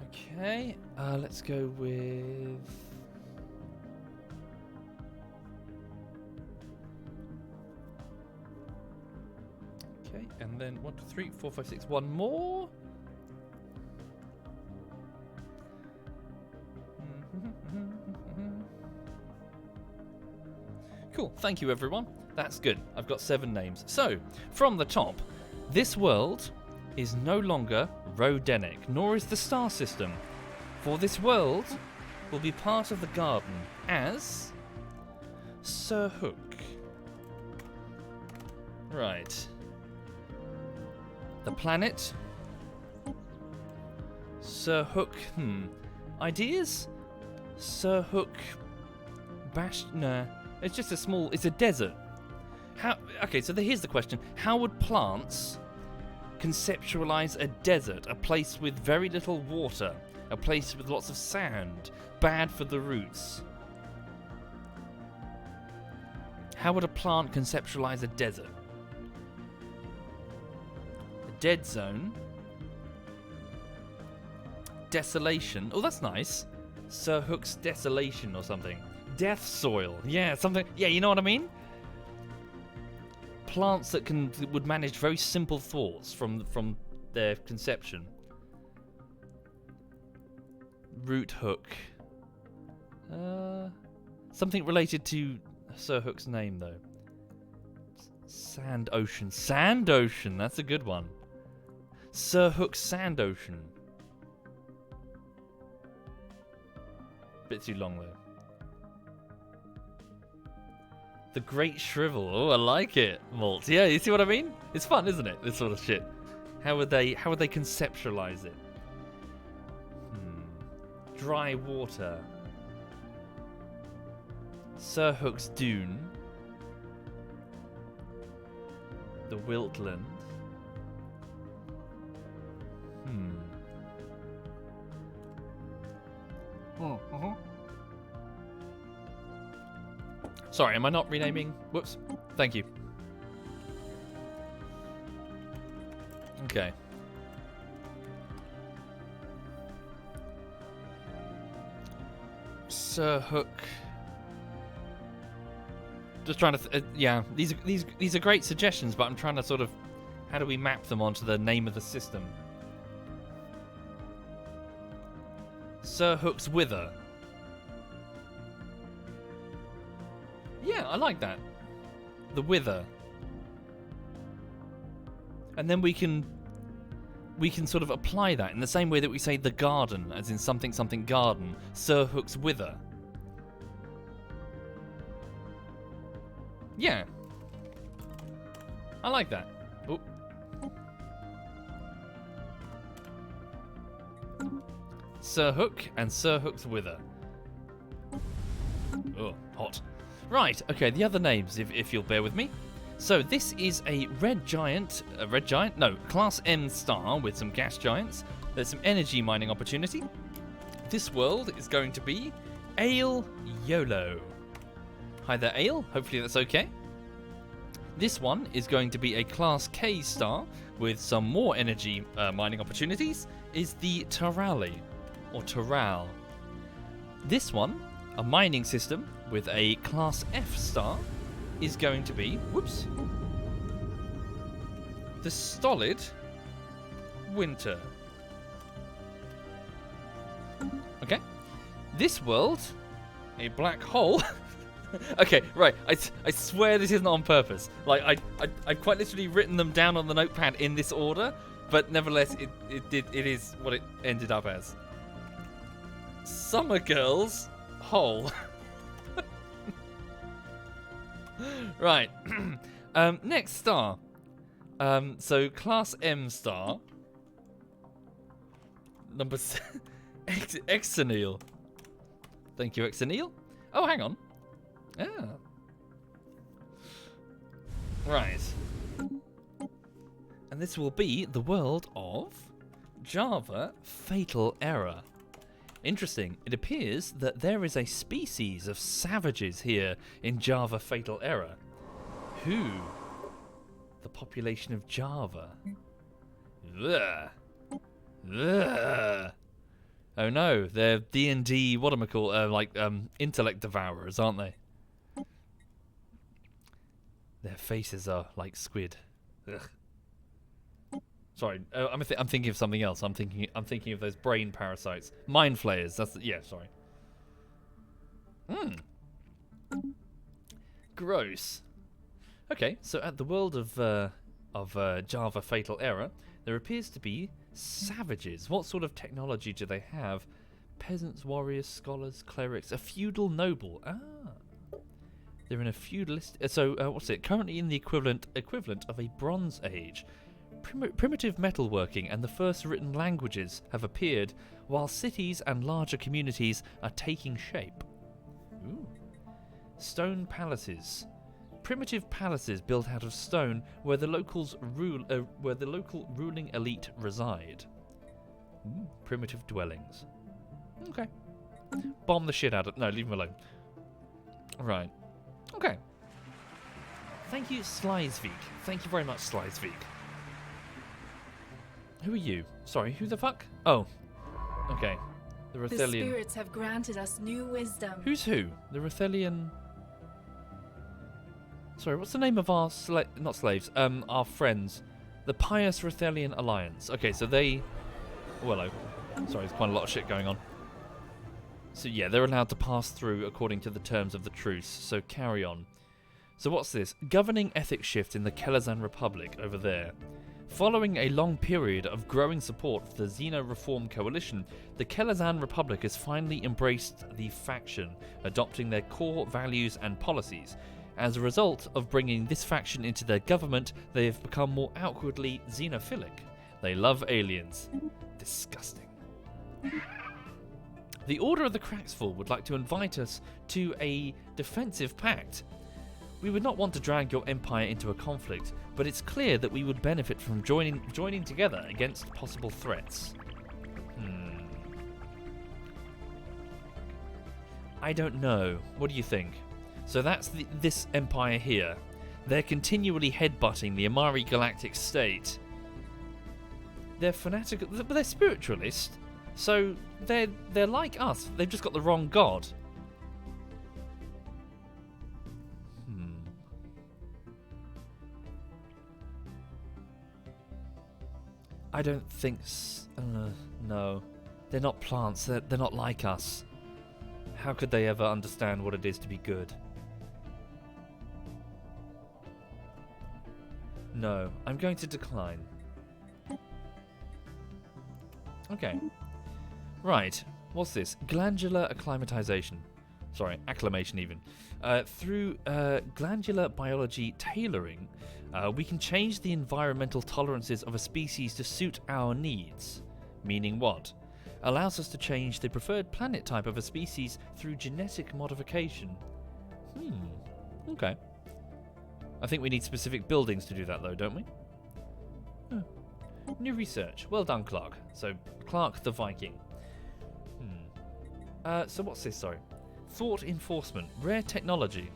Okay, let's go with... Okay, and then 1, 2, 3, 4, 5, 6. One more. Cool, thank you everyone. That's good. I've got 7 names. So, from the top, this world is no longer Rodenic, nor is the star system. For this world will be part of the garden as Sir Hook. Right. The planet. Sir Hook. Ideas? Sir Hook. Nah. It's just a small... It's a desert. Okay, so here's the question. How would plants conceptualize a desert? A place with very little water. A place with lots of sand. Bad for the roots. How would a plant conceptualize a desert? A dead zone. Desolation. Oh, that's nice. Sir Hook's Desolation or something. Death soil. Yeah, something. Yeah, you know what I mean? plants that would manage very simple thoughts from their conception. Root hook. Something related to Sir Hook's name, though. Sand Ocean. Sand Ocean, that's a good one. Sir Hook Sand Ocean. Bit too long, though. The Great Shrivel. Oh, I like it, Malt. Yeah, you see what I mean? It's fun, isn't it? This sort of shit. How would they conceptualize it? Dry water. Sir Hook's Dune. The Wiltland. Sorry, am I not renaming? Whoops. Thank you. Okay. Sir Hook. Just trying to, yeah. These are great suggestions, but I'm trying to sort of, how do we map them onto the name of the system? Sir Hook's Wither. Yeah, I like that. The Wither. And then we can sort of apply that in the same way that we say the garden, as in something something garden. Sir Hook's Wither. Yeah. I like that. Oh. Sir Hook and Sir Hook's Wither. Oh, hot. Right, okay, the other names, if you'll bear with me. So this is a Class M star with some gas giants. There's some energy mining opportunity. This world is going to be Ale YOLO. Hi there, Ale. Hopefully that's okay. This one is going to be a Class K star with some more energy mining opportunities. Is the Tarali, or Taral. This one, a mining system with a Class F star, is going to be, whoops, the Stolid Winter. Okay. This world, a black hole. Okay, right. I swear this isn't on purpose. Like I quite literally written them down on the notepad in this order, but nevertheless it is what it ended up as. Summer Girls Hole. Right. Next star. So Class M star. Number Exenil. Thank you, Exenil. Oh, hang on. Yeah. Right. And this will be the world of Java Fatal Error. Interesting. It appears that there is a species of savages here in Java Fatal Error. Who? The population of Java. Ugh. Ugh. Oh no, they're D&D, intellect devourers, aren't they? Their faces are like squid. Ugh. Sorry, I'm thinking of something else. I'm thinking of those brain parasites, mind flayers. Yeah. Sorry. Gross. Okay, so at the world of Java Fatal Error, there appears to be savages. What sort of technology do they have? Peasants, warriors, scholars, clerics, a feudal noble. Ah. They're in a feudalist. What's it? Currently in the equivalent of a Bronze Age. Primitive metalworking and the first written languages have appeared, while cities and larger communities are taking shape. Ooh. Stone palaces. Primitive palaces built out of stone where the local ruling elite reside. Ooh, primitive dwellings. Okay. Bomb the shit out of... No, leave them alone. Right. Okay. Thank you, Slysvik. Thank you very much, Slysvik. Who are you? Sorry, who the fuck? Oh. Okay. The Rothelian. The spirits have granted us new wisdom. Who's who? The Rothelian... Sorry, what's the name of our not slaves? Our friends, the Pious Rethelian Alliance. Okay, so they. Oh, hello. Sorry, there's quite a lot of shit going on. So yeah, they're allowed to pass through according to the terms of the truce. So carry on. So what's this? Governing ethics shift in the Kelazan Republic over there. Following a long period of growing support for the Xeno Reform Coalition, the Kelazan Republic has finally embraced the faction, adopting their core values and policies. As a result of bringing this faction into their government, they have become more outwardly xenophilic. They love aliens. Disgusting. The Order of the Cracksfall would like to invite us to a defensive pact. We would not want to drag your empire into a conflict, but it's clear that we would benefit from joining together against possible threats. I don't know. What do you think? So that's this empire here. They're continually headbutting the Amari Galactic State. They're fanatical, but they're spiritualist. So they're like us. They've just got the wrong god. I don't think. No, they're not plants. They're not like us. How could they ever understand what it is to be good? No, I'm going to decline. Okay. Right. What's this? Glandular acclimatization. Sorry, acclimation even. Through glandular biology tailoring, we can change the environmental tolerances of a species to suit our needs. Meaning what? Allows us to change the preferred planet type of a species through genetic modification. Okay. I think we need specific buildings to do that though, don't we? New research. Well done, Clark. So, Clark the Viking. So what's this, sorry? Thought enforcement. Rare technology.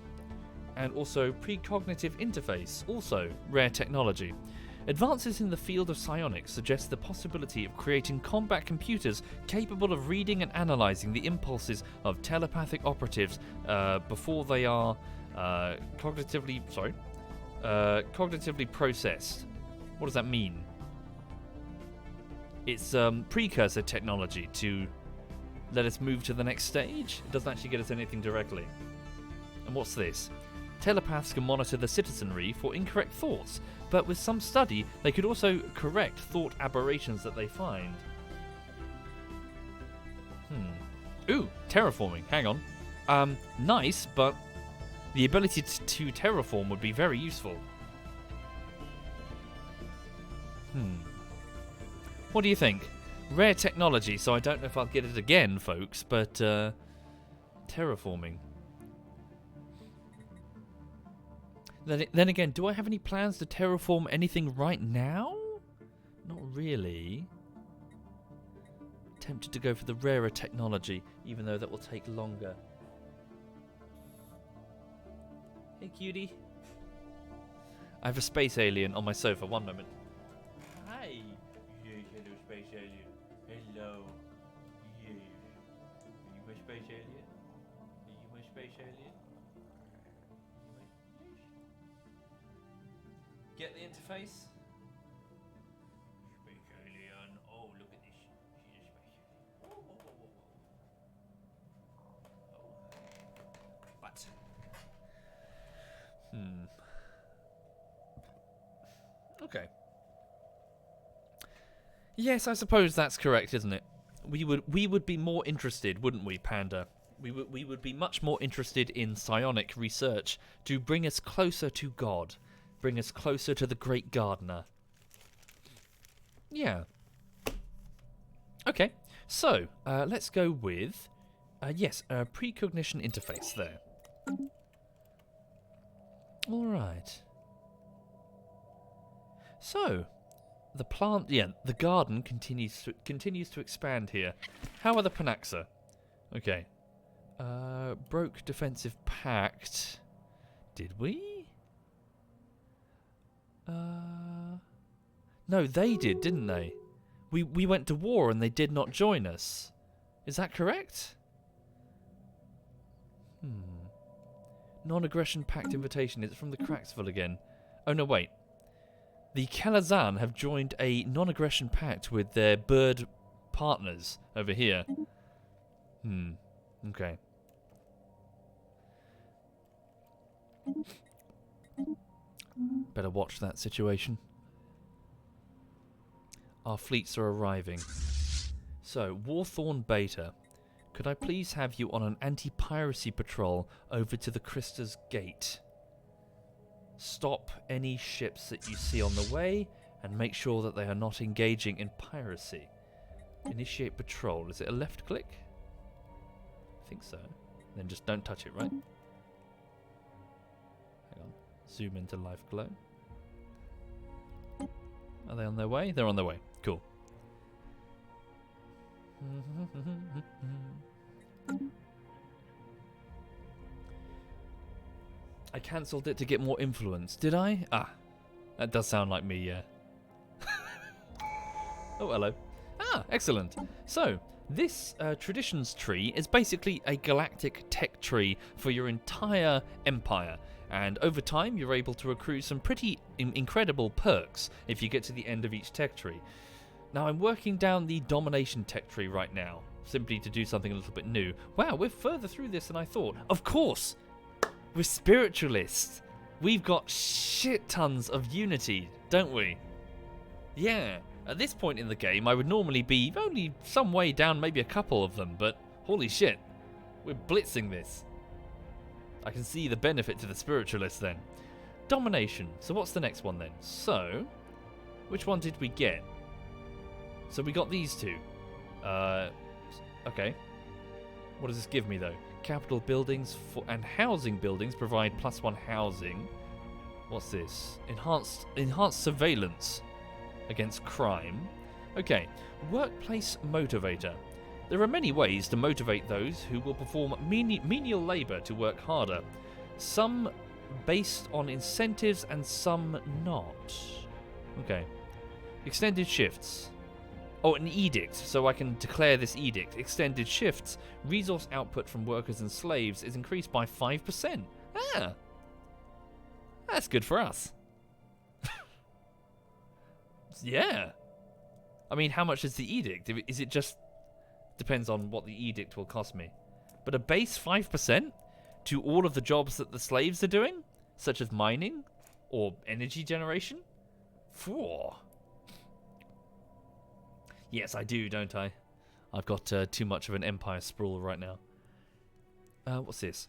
And also precognitive interface. Also rare technology. Advances in the field of psionics suggest the possibility of creating combat computers capable of reading and analysing the impulses of telepathic operatives before they are cognitively processed. What does that mean? It's precursor technology to let us move to the next stage. It doesn't actually get us anything directly. And what's this? Telepaths can monitor the citizenry for incorrect thoughts, but with some study, they could also correct thought aberrations that they find. Ooh, terraforming. Hang on. Nice, but the ability to terraform would be very useful. What do you think? Rare technology, so I don't know if I'll get it again, folks, but terraforming. Then again, do I have any plans to terraform anything right now? Not really. Tempted to go for the rarer technology, even though that will take longer. Hey, cutie. I have a space alien on my sofa. One moment. Hi. Yes, hello, space alien. Hello. Yes. Are you my space alien? Are you my space alien? Get the interface? Space alien. Oh, look at this. She's a space alien. Whoa, whoa, whoa, whoa, whoa. But. Okay. Yes, I suppose that's correct, isn't it? We would be more interested, wouldn't we, Panda? We would be much more interested in psionic research to bring us closer to God, bring us closer to the Great Gardener. Yeah. Okay. So let's go with yes, a precognition interface there. All right. So, the garden continues to expand here. How are the Panaxa? Okay. Broke defensive pact. Did we? No, they did, didn't they? We went to war and they did not join us. Is that correct? Non-aggression pact invitation. Is it from the Cracksville again? Oh no, wait. The Kalazan have joined a non-aggression pact with their bird partners over here. Okay. Better watch that situation. Our fleets are arriving. So, Warthorn Beta. Could I please have you on an anti-piracy patrol over to the Krista's Gate? Stop any ships that you see on the way and make sure that they are not engaging in piracy. Initiate patrol. Is it a left click? I think so. Then just don't touch it, right? Hang on. Zoom into live glow. Are they on their way? They're on their way. Cool. I cancelled it to get more influence. Did I? Ah. That does sound like me, yeah. Oh, hello. Ah, excellent. So, this traditions tree is basically a galactic tech tree for your entire empire. And over time, you're able to accrue some pretty incredible perks if you get to the end of each tech tree. Now, I'm working down the domination tech tree right now, simply to do something a little bit new. Wow, we're further through this than I thought. Of course! We're spiritualists. We've got shit tons of unity, don't we? Yeah. At this point in the game, I would normally be only some way down, maybe a couple of them, but holy shit, we're blitzing this. I can see the benefit to the spiritualists then. Domination. So what's the next one then? So, which one did we get? So we got these two. Okay. What does this give me though? Capital buildings and housing buildings provide +1 housing. What's this? Enhanced surveillance against crime. Okay. Workplace motivator. There are many ways to motivate those who will perform menial labor to work harder. Some based on incentives and some not. Okay. Extended shifts. Oh, an edict, so I can declare this edict. Extended shifts. Resource output from workers and slaves is increased by 5%. Ah! That's good for us. Yeah. I mean, how much is the edict? Is it just... Depends on what the edict will cost me. But a base 5% to all of the jobs that the slaves are doing? Such as mining? Or energy generation? Four. Yes, I do, don't I? I've got too much of an empire sprawl right now. What's this?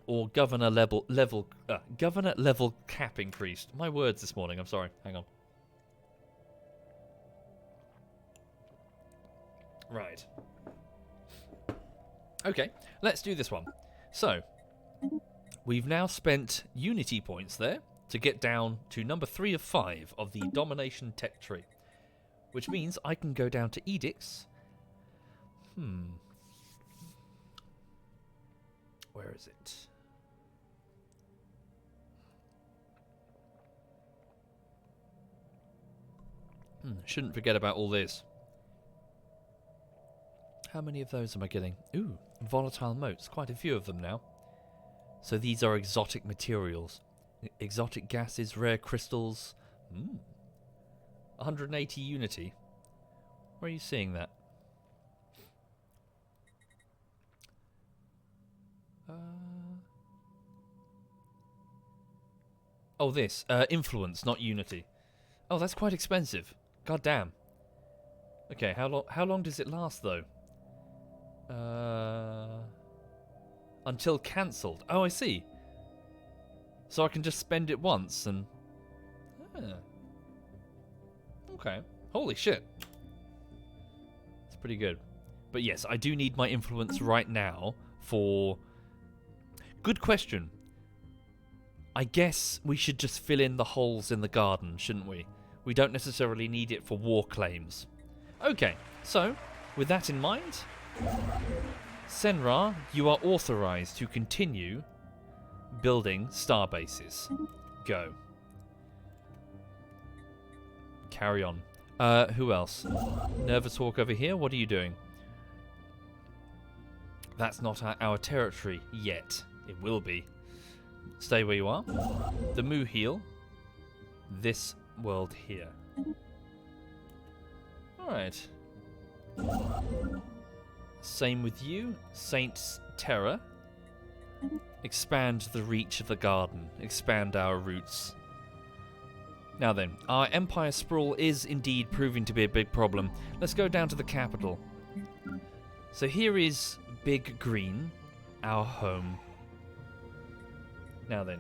Or governor level cap increased. My words this morning. I'm sorry. Hang on. Right. Okay, let's do this one. So, we've now spent unity points there to get down to number 3 of 5 of the domination tech tree. Which means I can go down to edicts. Where is it? Shouldn't forget about all this. How many of those am I getting? Ooh, volatile motes. Quite a few of them now. So these are exotic materials. Exotic gases, rare crystals. 180 unity. Where are you seeing that? Oh, this. Influence, not unity. Oh, that's quite expensive. God damn. Okay, how long does it last, though? Until cancelled. Oh, I see. So I can just spend it once and... Okay. Holy shit. It's pretty good. But yes, I do need my influence right now for... Good question. I guess we should just fill in the holes in the garden, shouldn't we? We don't necessarily need it for war claims. Okay, so, with that in mind... Senra, you are authorized to continue building star bases. Go. Carry on. Who else? Nervous Hawk over here, what are you doing? That's not our territory yet. It will be. Stay where you are. The Moo heal. This world here. Alright. Same with you. Saint's Terror. Expand the reach of the garden. Expand our roots. Now then, our empire sprawl is indeed proving to be a big problem. Let's go down to the capital. So here is Big Green, our home. Now then,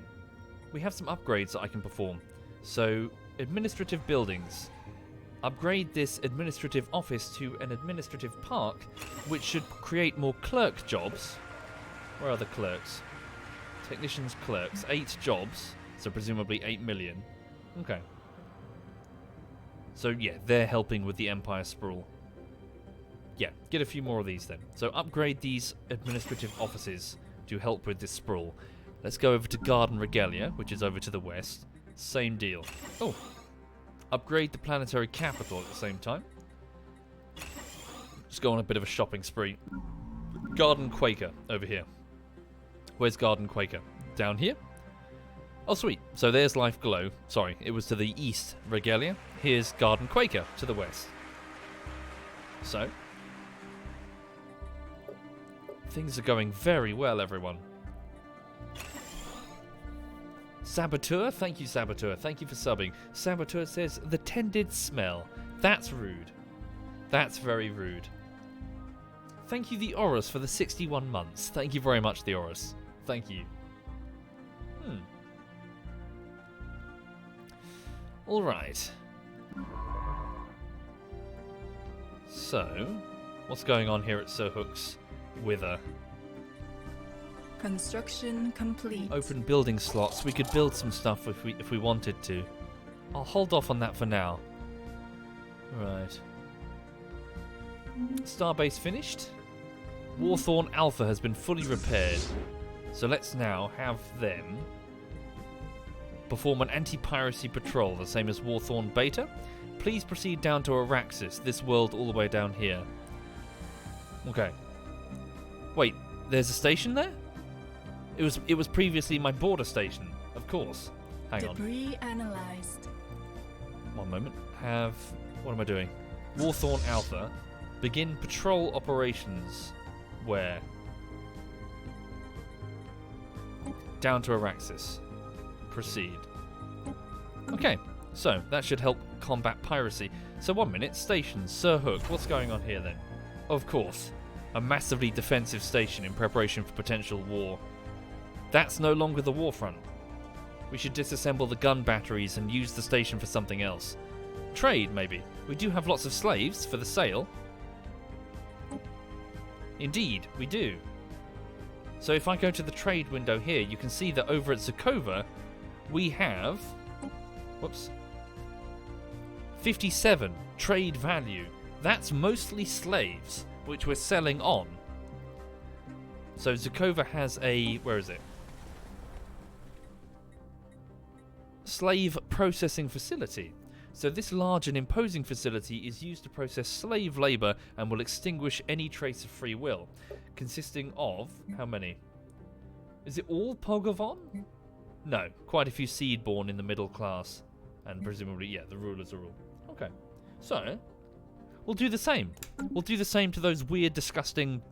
we have some upgrades that I can perform. So, administrative buildings. Upgrade this administrative office to an administrative park, which should create more clerk jobs. Where are the clerks? Technicians, clerks. 8 jobs, so presumably 8 million. Okay. So yeah, they're helping with the empire sprawl. Yeah, get a few more of these then. So upgrade these administrative offices to help with this sprawl. Let's go over to Garden Regalia, which is over to the west. Same deal. Oh, upgrade the planetary capital at the same time. Just go on a bit of a shopping spree. Garden Quaker over here. Where's Garden Quaker? Down here? Oh, sweet. So there's Life Glow. Sorry, it was to the east, Regalia. Here's Garden Quaker to the west. So, things are going very well, everyone. Saboteur, thank you, Saboteur. Thank you for subbing. Saboteur says, the tended smell. That's rude. That's very rude. Thank you, the Horus, for the 61 months. Thank you very much, the Horus. Thank you. Alright. So, what's going on here at Sir Hook's Wither? Construction complete. Open building slots. We could build some stuff if we wanted to. I'll hold off on that for now. Right. Starbase finished. Warthorn Alpha has been fully repaired. So let's now have them perform an anti-piracy patrol, the same as Warthorn Beta. Please proceed down to Araxis, this world all the way down here. Okay. Wait, there's a station there? It was previously my border station, of course. Hang on. Debris analyzed. One moment. What am I doing? Warthorn Alpha. Begin patrol operations. Where? Down to Araxis. Proceed. Okay, so that should help combat piracy. So 1 minute, stations, Sir Hook, what's going on here then? Of course, a massively defensive station in preparation for potential war. That's no longer the war front. We should disassemble the gun batteries and use the station for something else. Trade, maybe. We do have lots of slaves for the sale. Indeed, we do. So if I go to the trade window here, you can see that over at Zakova, we have 57 trade value. That's mostly slaves, which we're selling on. So Zakova has a, where is it? Slave processing facility. So this large and imposing facility is used to process slave labor and will extinguish any trace of free will, consisting of, how many? Is it all Pogovon? No, quite a few seed-born in the middle class. And presumably, yeah, the rulers are all. Okay. So, we'll do the same. We'll do the same to those weird, disgusting,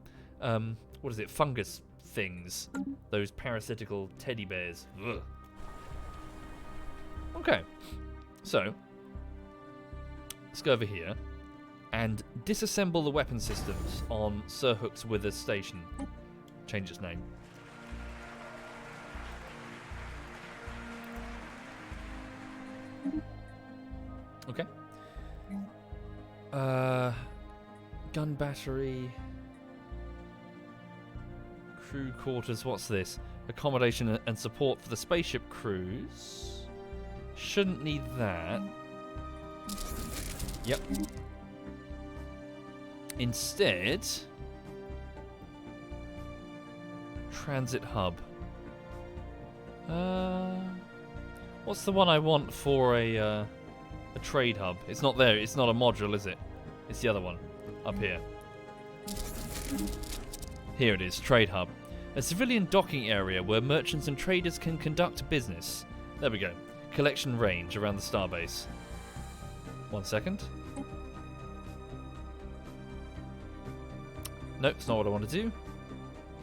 what is it, fungus things. Those parasitical teddy bears. Ugh. Okay. So, let's go over here and disassemble the weapon systems on Sir Hook's Wither Station. Change its name. Okay. Gun battery. Crew quarters, what's this? Accommodation and support for the spaceship crews. Shouldn't need that. Yep. Instead, transit hub. What's the one I want for a trade hub? It's not there. It's not a module, is it? It's the other one up here. Here it is, trade hub. A civilian docking area where merchants and traders can conduct business. There we go. Collection range around the starbase. 1 second. Nope, it's not what I want to do.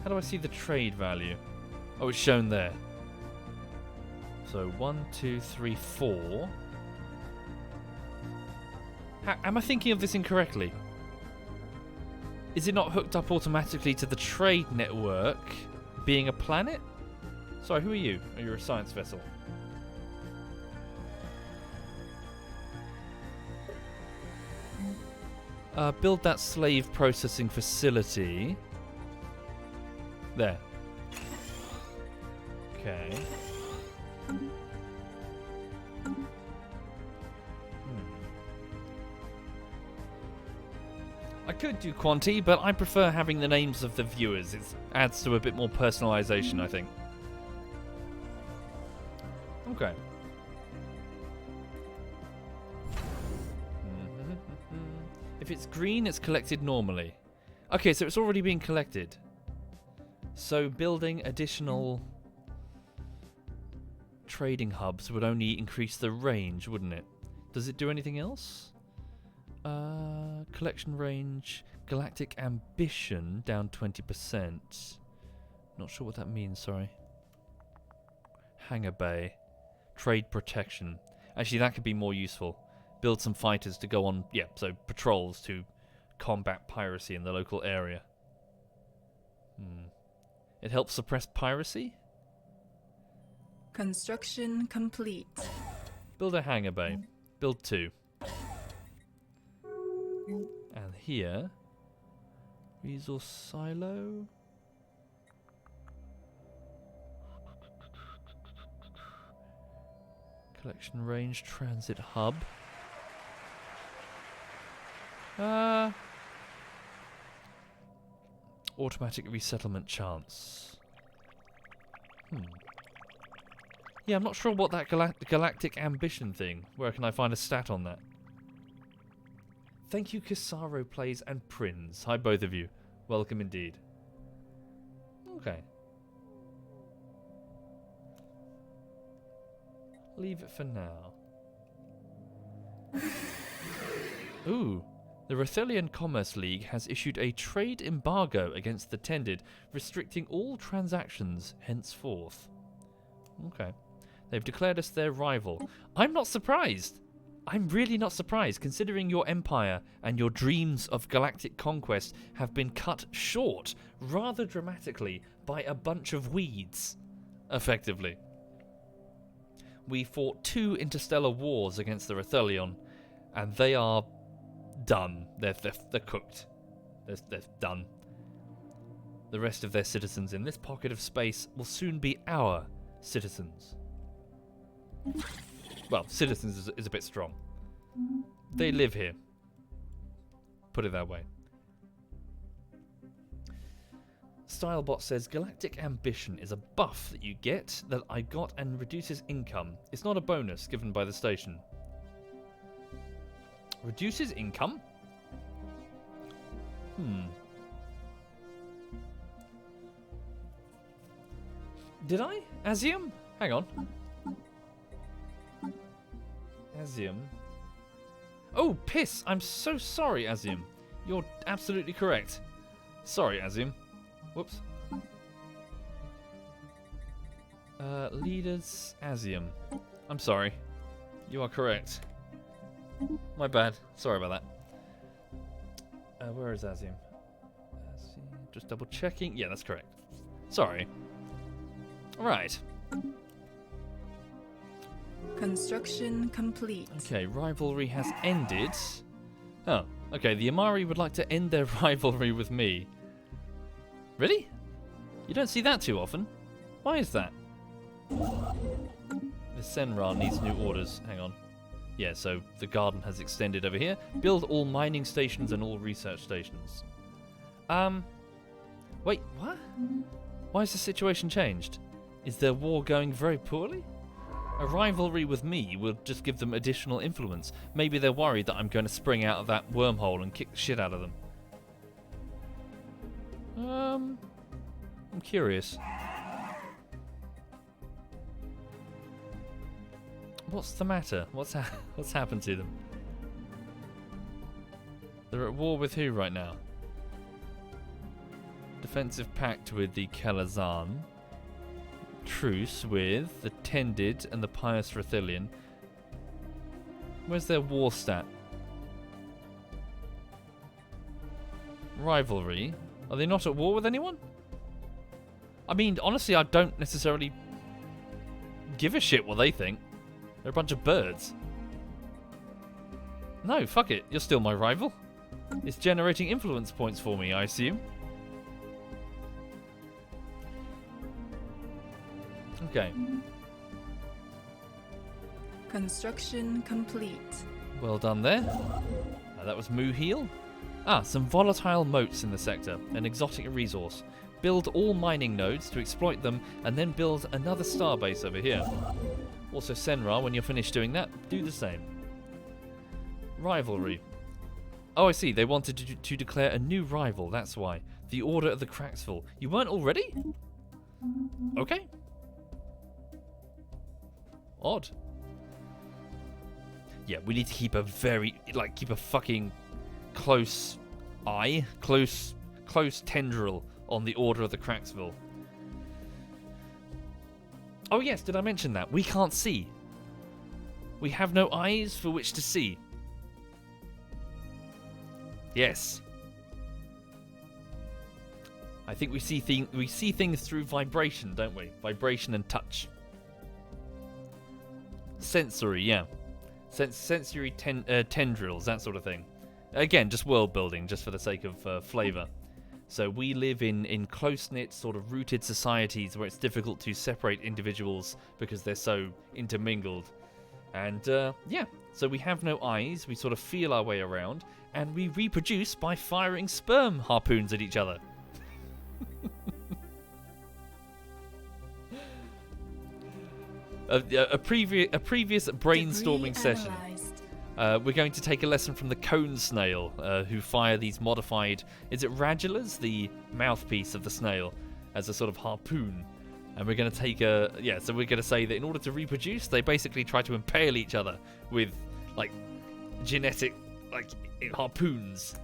How do I see the trade value? Oh, it's shown there. So 1, 2, 3, 4. Am I thinking of this incorrectly? Is it not hooked up automatically to the trade network, being a planet? Sorry, who are you? Oh, you're a science vessel. Build that slave processing facility. There. Okay. I could do Quanti, but I prefer having the names of the viewers. It adds to a bit more personalization, I think. Okay. If it's green, it's collected normally. Okay, so it's already being collected. So building additional trading hubs would only increase the range, wouldn't it? Does it do anything else? Collection range, galactic ambition down 20%. Not sure what that means, sorry. Hangar bay, trade protection. Actually, that could be more useful. Build some fighters to go on, yeah, so patrols to combat piracy in the local area. It helps suppress piracy? Construction complete. Build a hangar bay. Build 2. And here, resource silo. Collection range, transit hub. Automatic resettlement chance. Yeah, I'm not sure what that galactic ambition thing. Where can I find a stat on that? Thank you, Kisaro Plays and Prince. Hi, both of you. Welcome indeed. Okay. Leave it for now. Ooh. The Rathelian Commerce League has issued a trade embargo against the Tended, restricting all transactions henceforth. Okay. They've declared us their rival. I'm not surprised. I'm really not surprised, considering your empire and your dreams of galactic conquest have been cut short, rather dramatically, by a bunch of weeds, effectively. We fought 2 interstellar wars against the Rathelion, and they are done. They're cooked. They're done. The rest of their citizens in this pocket of space will soon be our citizens. Well, citizens is a bit strong. They live here. Put it that way. Stylebot says, Galactic Ambition is a buff that you get that I got and reduces income. It's not a bonus given by the station. Reduces income? Did I? Azium? Hang on. Azium. Oh, piss! I'm so sorry, Azium. You're absolutely correct. Sorry, Azium. Whoops. Leaders, Azium. I'm sorry. You are correct. My bad. Sorry about that. Where is Azium? Just double checking. Yeah, that's correct. Sorry. Right. Construction complete. Okay, rivalry has ended. Oh, okay. The Amari would like to end their rivalry with me. Really? You don't see that too often. Why is that? The Senra needs new orders. Hang on. Yeah, so the garden has extended over here. Build all mining stations and all research stations. Wait, what? Why has the situation changed? Is their war going very poorly? A rivalry with me will just give them additional influence. Maybe they're worried that I'm going to spring out of that wormhole and kick the shit out of them. I'm curious. What's the matter? What's happened to them? They're at war with who right now? Defensive pact with the Kelazan. Truce with the Tended and the Pious Rathilian. Where's their war stat? Rivalry. Are they not at war with anyone? I mean, honestly, I don't necessarily give a shit what they think. They're a bunch of birds. No, fuck it. You're still my rival. It's generating influence points for me, I assume. Okay. Construction complete. Well done there. That was Muheel. Some volatile moats in the sector. An exotic resource. Build all mining nodes to exploit them, and then build another starbase over here. Also, Senra, when you're finished doing that, do the same. Rivalry. Oh, I see. They wanted to declare a new rival, that's why. The Order of the Cracksville. You weren't already? Okay. Odd. Yeah, we need to keep a keep a fucking close eye, close tendril on the Order of the Cracksville. Oh yes, did I mention that? We can't see. We have no eyes for which to see. Yes. I think we see things through vibration, don't we? Vibration and touch. Sensory, yeah. Sensory tendrils, that sort of thing. Again, just world building, just for the sake of flavour. So we live in close-knit, sort of rooted societies where it's difficult to separate individuals because they're so intermingled. And yeah, so we have no eyes, we sort of feel our way around, and we reproduce by firing sperm harpoons at each other. A previous brainstorming session. We're going to take a lesson from the cone snail, who fire these modified... Is it radulas? The mouthpiece of the snail, as a sort of harpoon. And we're going to take a... Yeah, so we're going to say that in order to reproduce, they basically try to impale each other with, like, genetic, like, harpoons.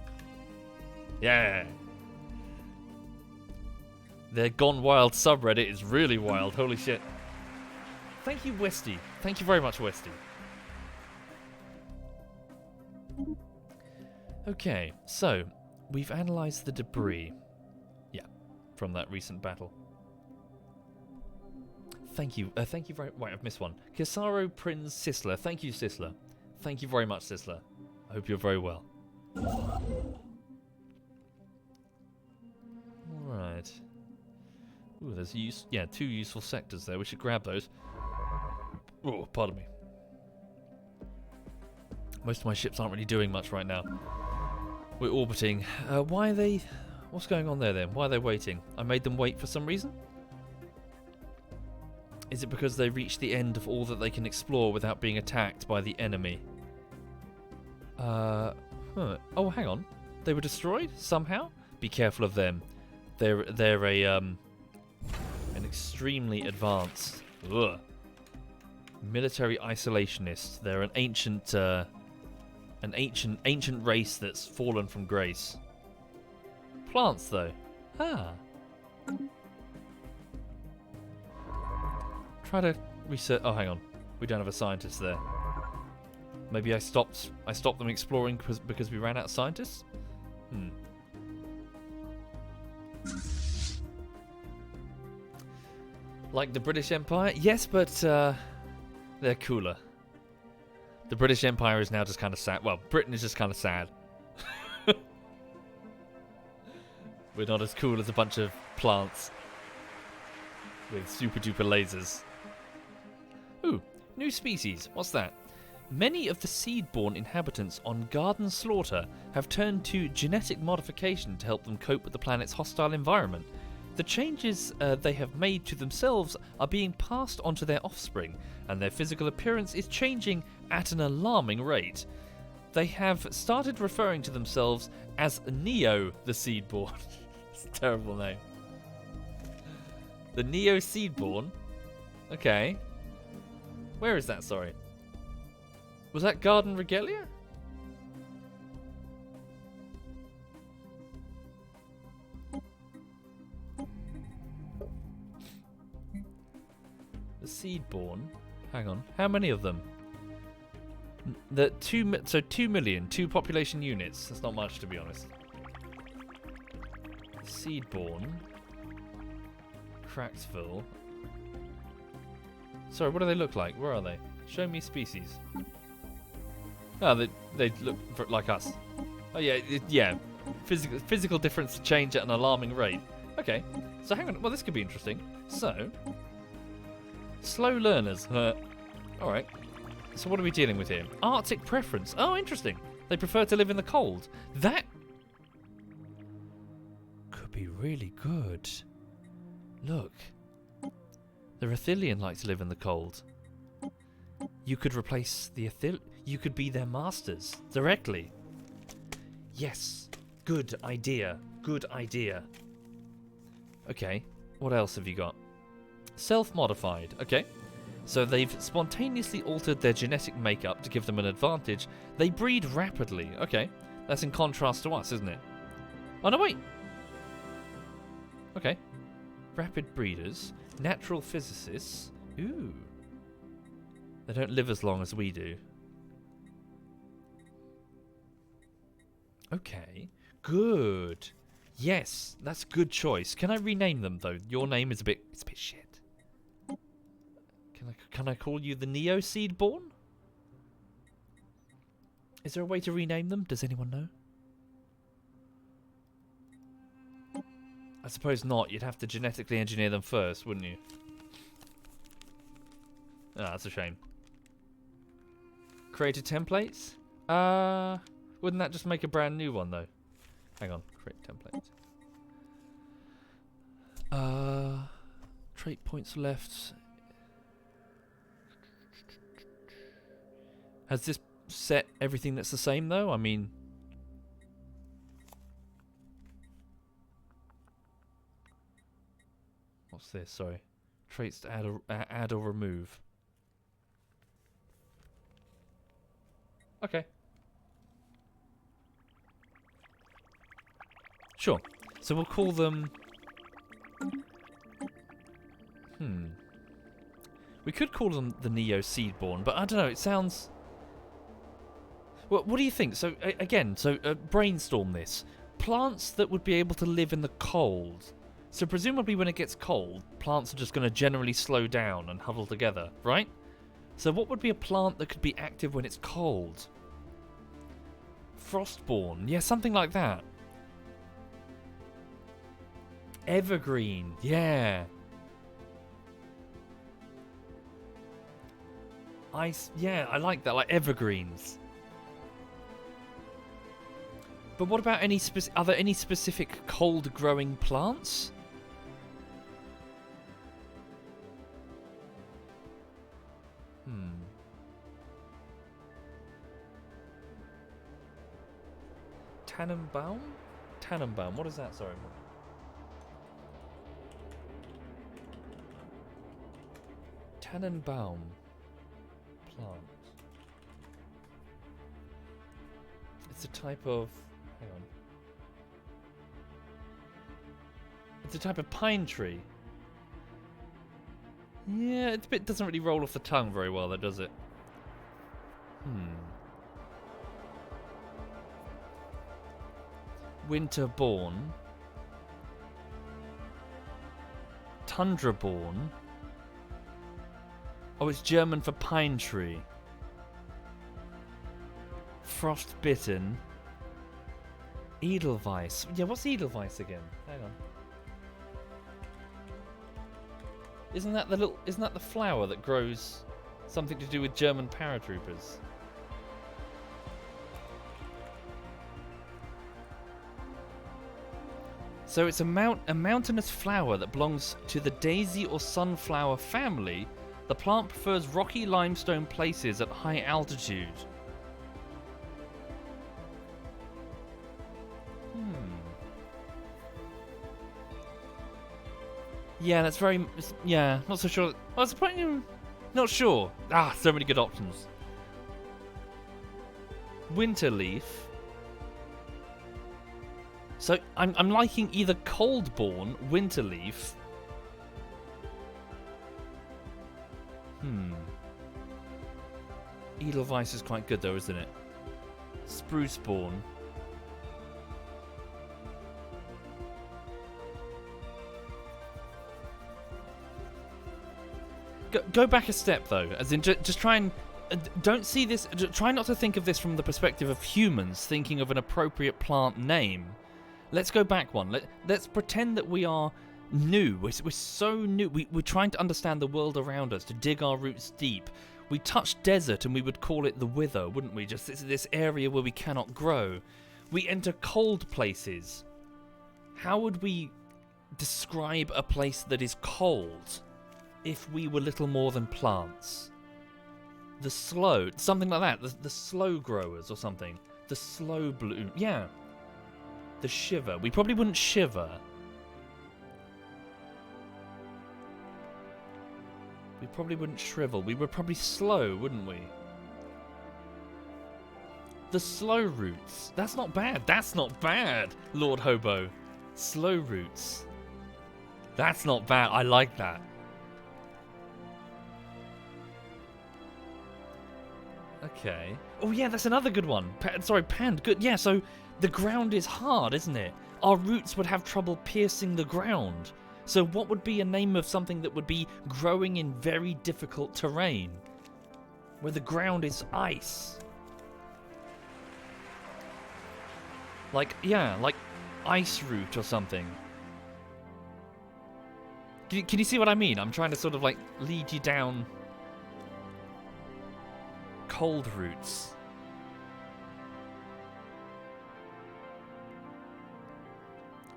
Yeah. Their Gone Wild subreddit is really wild. Holy shit. Thank you, Westy. Thank you very much, Westy. Okay, so we've analysed the debris. Yeah, from that recent battle. Thank you very... Wait, I've missed one. Kisaro Prince Sisler. Thank you, Sisler. Thank you very much, Sisler. I hope you're very well. Alright. Ooh, there's two useful sectors there. We should grab those. Oh, pardon me. Most of my ships aren't really doing much right now. We're orbiting. Why are they... What's going on there then? Why are they waiting? I made them wait for some reason? Is it because they reached the end of all that they can explore without being attacked by the enemy? Oh, hang on. They were destroyed somehow? Be careful of them. They're an extremely advanced military isolationist. They're an ancient race that's fallen from grace. Plants, though. Try to research. Oh, hang on. We don't have a scientist there. Maybe I stopped them exploring because we ran out of scientists? Like the British Empire? Yes, but they're cooler. The British Empire is now just kind of sad. Well, Britain is just kind of sad. We're not as cool as a bunch of plants with super duper lasers. Ooh, new species. What's that? Many of the seed-born inhabitants on Garden Slaughter have turned to genetic modification to help them cope with the planet's hostile environment. The changes they have made to themselves are being passed on to their offspring, and their physical appearance is changing at an alarming rate. They have started referring to themselves as Neo the Seedborn. It's a terrible name. The Neo Seedborn? Okay. Where is that, sorry? Was that Garden Regalia? The Seedborn? Hang on. How many of them? So 2 million, 2 population units. That's not much, to be honest. Seedborn. Cracksville. Sorry, what do they look like? Where are they? Show me species. Oh, they look like us. Oh yeah, yeah. Physical difference change at an alarming rate. Okay, so hang on. Well, this could be interesting. So, slow learners. All right. So what are we dealing with here? Arctic preference. Oh, interesting. They prefer to live in the cold. That could be really good. Look. The Rathilian like to live in the cold. You could replace the you could be their masters directly. Yes. Good idea. Good idea. Okay. What else have you got? Self-modified. Okay. So they've spontaneously altered their genetic makeup to give them an advantage. They breed rapidly. Okay. That's in contrast to us, isn't it? Oh, no, wait. Okay. Rapid breeders. Natural physicists. Ooh. They don't live as long as we do. Okay. Good. Yes, that's a good choice. Can I rename them, though? Your name is it's a bit shit. Can I call you the Neo Seedborn? Is there a way to rename them? Does anyone know? I suppose not. You'd have to genetically engineer them first, wouldn't you? Ah, that's a shame. Created templates? Wouldn't that just make a brand new one, though? Hang on. Create template. Trait points left. Has this set everything that's the same, though? I mean... What's this? Sorry. Traits to add or remove. Okay. Sure. So we'll call them... We could call them the Neo Seedborn, but I don't know, it sounds... Well, what do you think? So, again, brainstorm this. Plants that would be able to live in the cold. So presumably when it gets cold, plants are just going to generally slow down and huddle together, right? So what would be a plant that could be active when it's cold? Frostborn. Yeah, something like that. Evergreen. Yeah. Ice. Yeah, I like that. Like evergreens. But what about are there any specific cold-growing plants? Tannenbaum? Tannenbaum. What is that? Sorry. Tannenbaum plant. It's a type of... Hang on. It's a type of pine tree. Yeah, it's a bit doesn't really roll off the tongue very well, though, does it? Winterborn. Tundraborn. Oh, it's German for pine tree. Frostbitten. Edelweiss. Yeah, what's Edelweiss again? Hang on. Isn't that the flower that grows something to do with German paratroopers? So it's a mountainous flower that belongs to the daisy or sunflower family. The plant prefers rocky limestone places at high altitude. Yeah, that's very... Yeah, not so sure. I was putting... Not sure. Ah, so many good options. Winterleaf. So, I'm liking either Coldborn, Winterleaf... Edelweiss is quite good though, isn't it? Spruceborn. Go back a step though, as in just try and don't see this. Try not to think of this from the perspective of humans thinking of an appropriate plant name. Let's go back one. Let's pretend that we are new. We're so new. We're trying to understand the world around us, to dig our roots deep. We touch desert and we would call it the Wither, wouldn't we? Just this area where we cannot grow. We enter cold places. How would we describe a place that is cold if we were little more than plants? The slow, something like that. The slow growers or something. The slow bloom. Yeah. The shiver. We probably wouldn't shiver. We probably wouldn't shrivel. We were probably slow, wouldn't we? The slow roots. That's not bad. That's not bad, Lord Hobo. Slow roots. That's not bad. I like that. Okay. Oh yeah, that's another good one. Pand. Good. Yeah, so the ground is hard, isn't it? Our roots would have trouble piercing the ground. So what would be a name of something that would be growing in very difficult terrain? Where the ground is ice. Like ice root or something. Can you see what I mean? I'm trying to sort of like lead you down cold roots.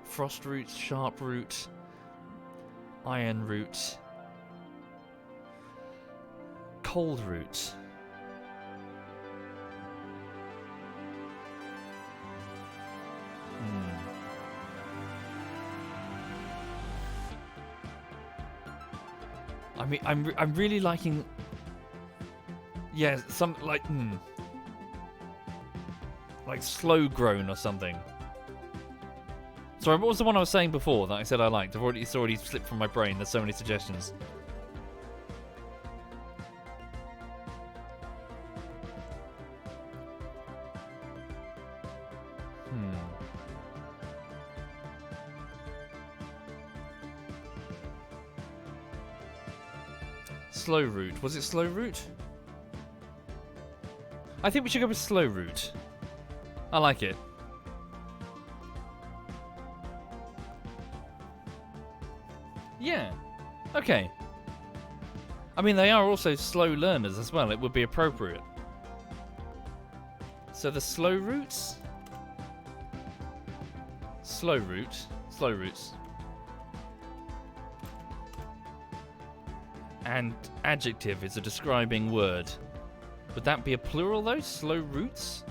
Frost roots, sharp root, iron root, cold root. I mean, I'm really liking. Yeah, some like slow grown or something. Sorry, what was the one I was saying before that I said I liked? It's already slipped from my brain. There's so many suggestions. Slow root. Was it slow root? I think we should go with slow root. I like it. Yeah. Okay. I mean, they are also slow learners as well. It would be appropriate. So the slow roots? Slow root. Slow roots. And adjective is a describing word. Would that be a plural though? Slow roots?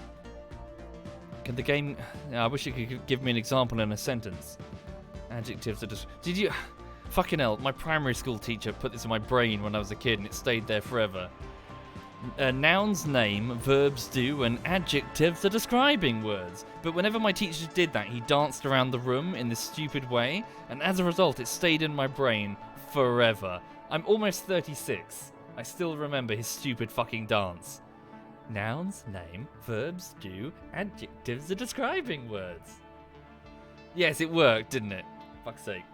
Can the game... I wish it could give me an example in a sentence. Adjectives are just... Did you... Fucking hell, my primary school teacher put this in my brain when I was a kid and it stayed there forever. Nouns name, verbs do, and adjectives are describing words. But whenever my teacher did that, he danced around the room in this stupid way, and as a result, it stayed in my brain forever. I'm almost 36. I still remember his stupid fucking dance. Nouns, name, verbs, do, adjectives are describing words. Yes, it worked, didn't it? Fuck's sake.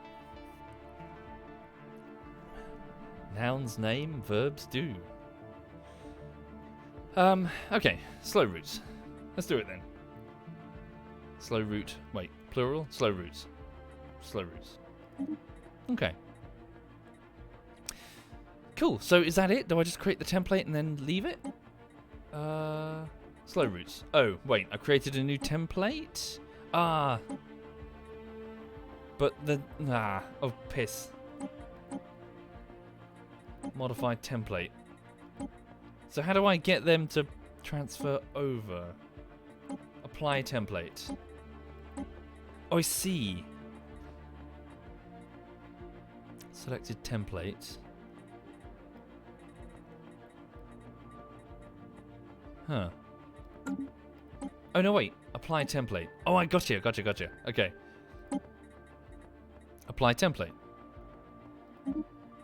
Nouns, name, verbs, do. Okay. Slow roots. Let's do it then. Slow root. Wait, plural? Slow roots. Slow roots. Okay. Cool. So is that it? Do I just create the template and then leave it? Slow roots. Oh, wait. I created a new template? Ah. But the... Oh, piss. Modified template. So how do I get them to transfer over? Apply template. Oh, I see. Selected template. Huh. Oh, no, wait. Apply template. Oh, I gotcha. Okay. Apply template.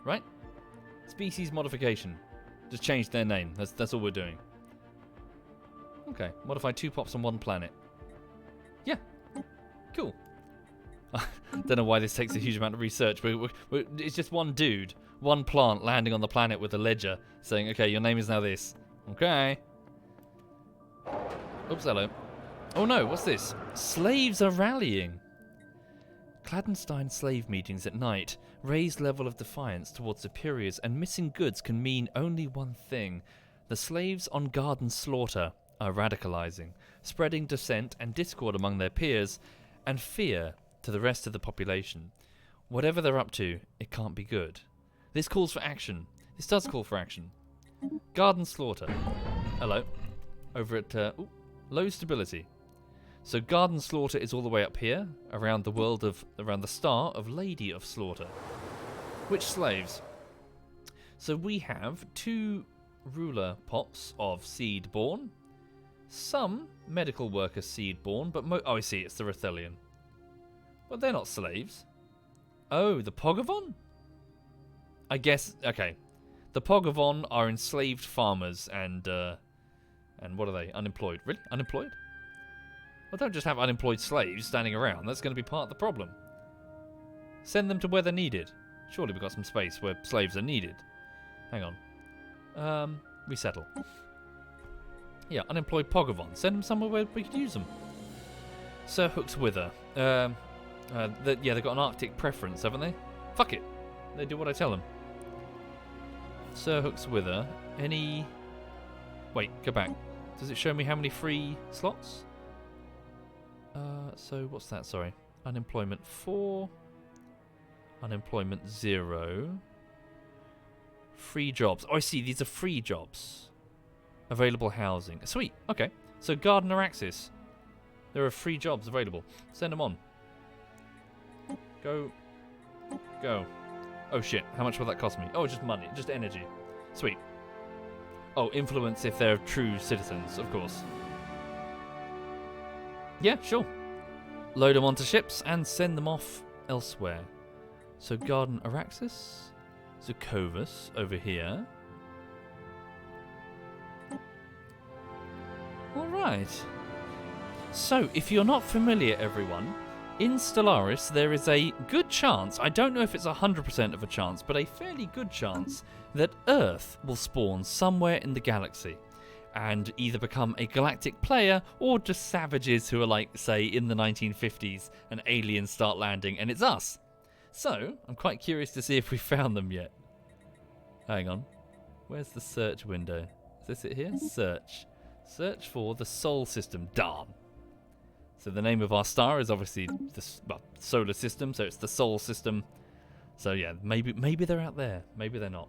Right? Species modification. Just change their name. That's all we're doing. Okay. Modify 2 pops on 1 planet. Yeah. Cool. Don't know why this takes a huge amount of research. It's just one dude, one plant landing on the planet with a ledger saying, okay, your name is now this. Okay. Oops, hello. Oh no, what's this? Slaves are rallying. Clandestine slave meetings at night. Raised level of defiance towards superiors and missing goods can mean only one thing. The slaves on garden slaughter are radicalizing, spreading dissent and discord among their peers, and fear to the rest of the population. Whatever they're up to, it can't be good. This calls for action. This does call for action. Garden slaughter. Hello. Over at low stability. So garden slaughter is all the way up here, around the star of Lady of Slaughter. Which slaves? So we have 2 ruler pots of seed born, some medical worker seed born, but oh, I see, it's the Rethelian. But they're not slaves. Oh, the Pogavon? I guess, okay. The Pogavon are enslaved farmers and what are they? Unemployed. Really? Unemployed? Well, don't just have unemployed slaves standing around. That's going to be part of the problem. Send them to where they're needed. Surely we've got some space where slaves are needed. Hang on. Resettle. Yeah, unemployed Pogavon. Send them somewhere where we could use them. Sir Hook's Wither. Yeah, they've got an Arctic preference, haven't they? Fuck it. They do what I tell them. Sir Hook's Wither. Any... Wait, go back. Does it show me how many free slots? So what's that? Sorry. Unemployment 4. Unemployment 0. Free jobs. Oh, I see. These are free jobs. Available housing. Sweet. Okay. So Gardener Axis. There are free jobs available. Send them on. Go. Oh shit. How much will that cost me? Oh, just money. Just energy. Sweet. Oh, influence if they're true citizens, of course. Yeah, sure. Load them onto ships and send them off elsewhere. So Garden Araxis, Zucovus over here. Alright. So, if you're not familiar, everyone, in Stellaris there is a good chance, I don't know if it's 100% of a chance, but a fairly good chance that Earth will spawn somewhere in the galaxy and either become a galactic player or just savages who are like, say, in the 1950s and aliens start landing and it's us. So, I'm quite curious to see if we found them yet. Hang on. Where's the search window? Is this it here? Search. Search for the Sol system. Darn. So the name of our star is obviously the solar system, so it's the Sol system. So yeah, maybe they're out there. Maybe they're not.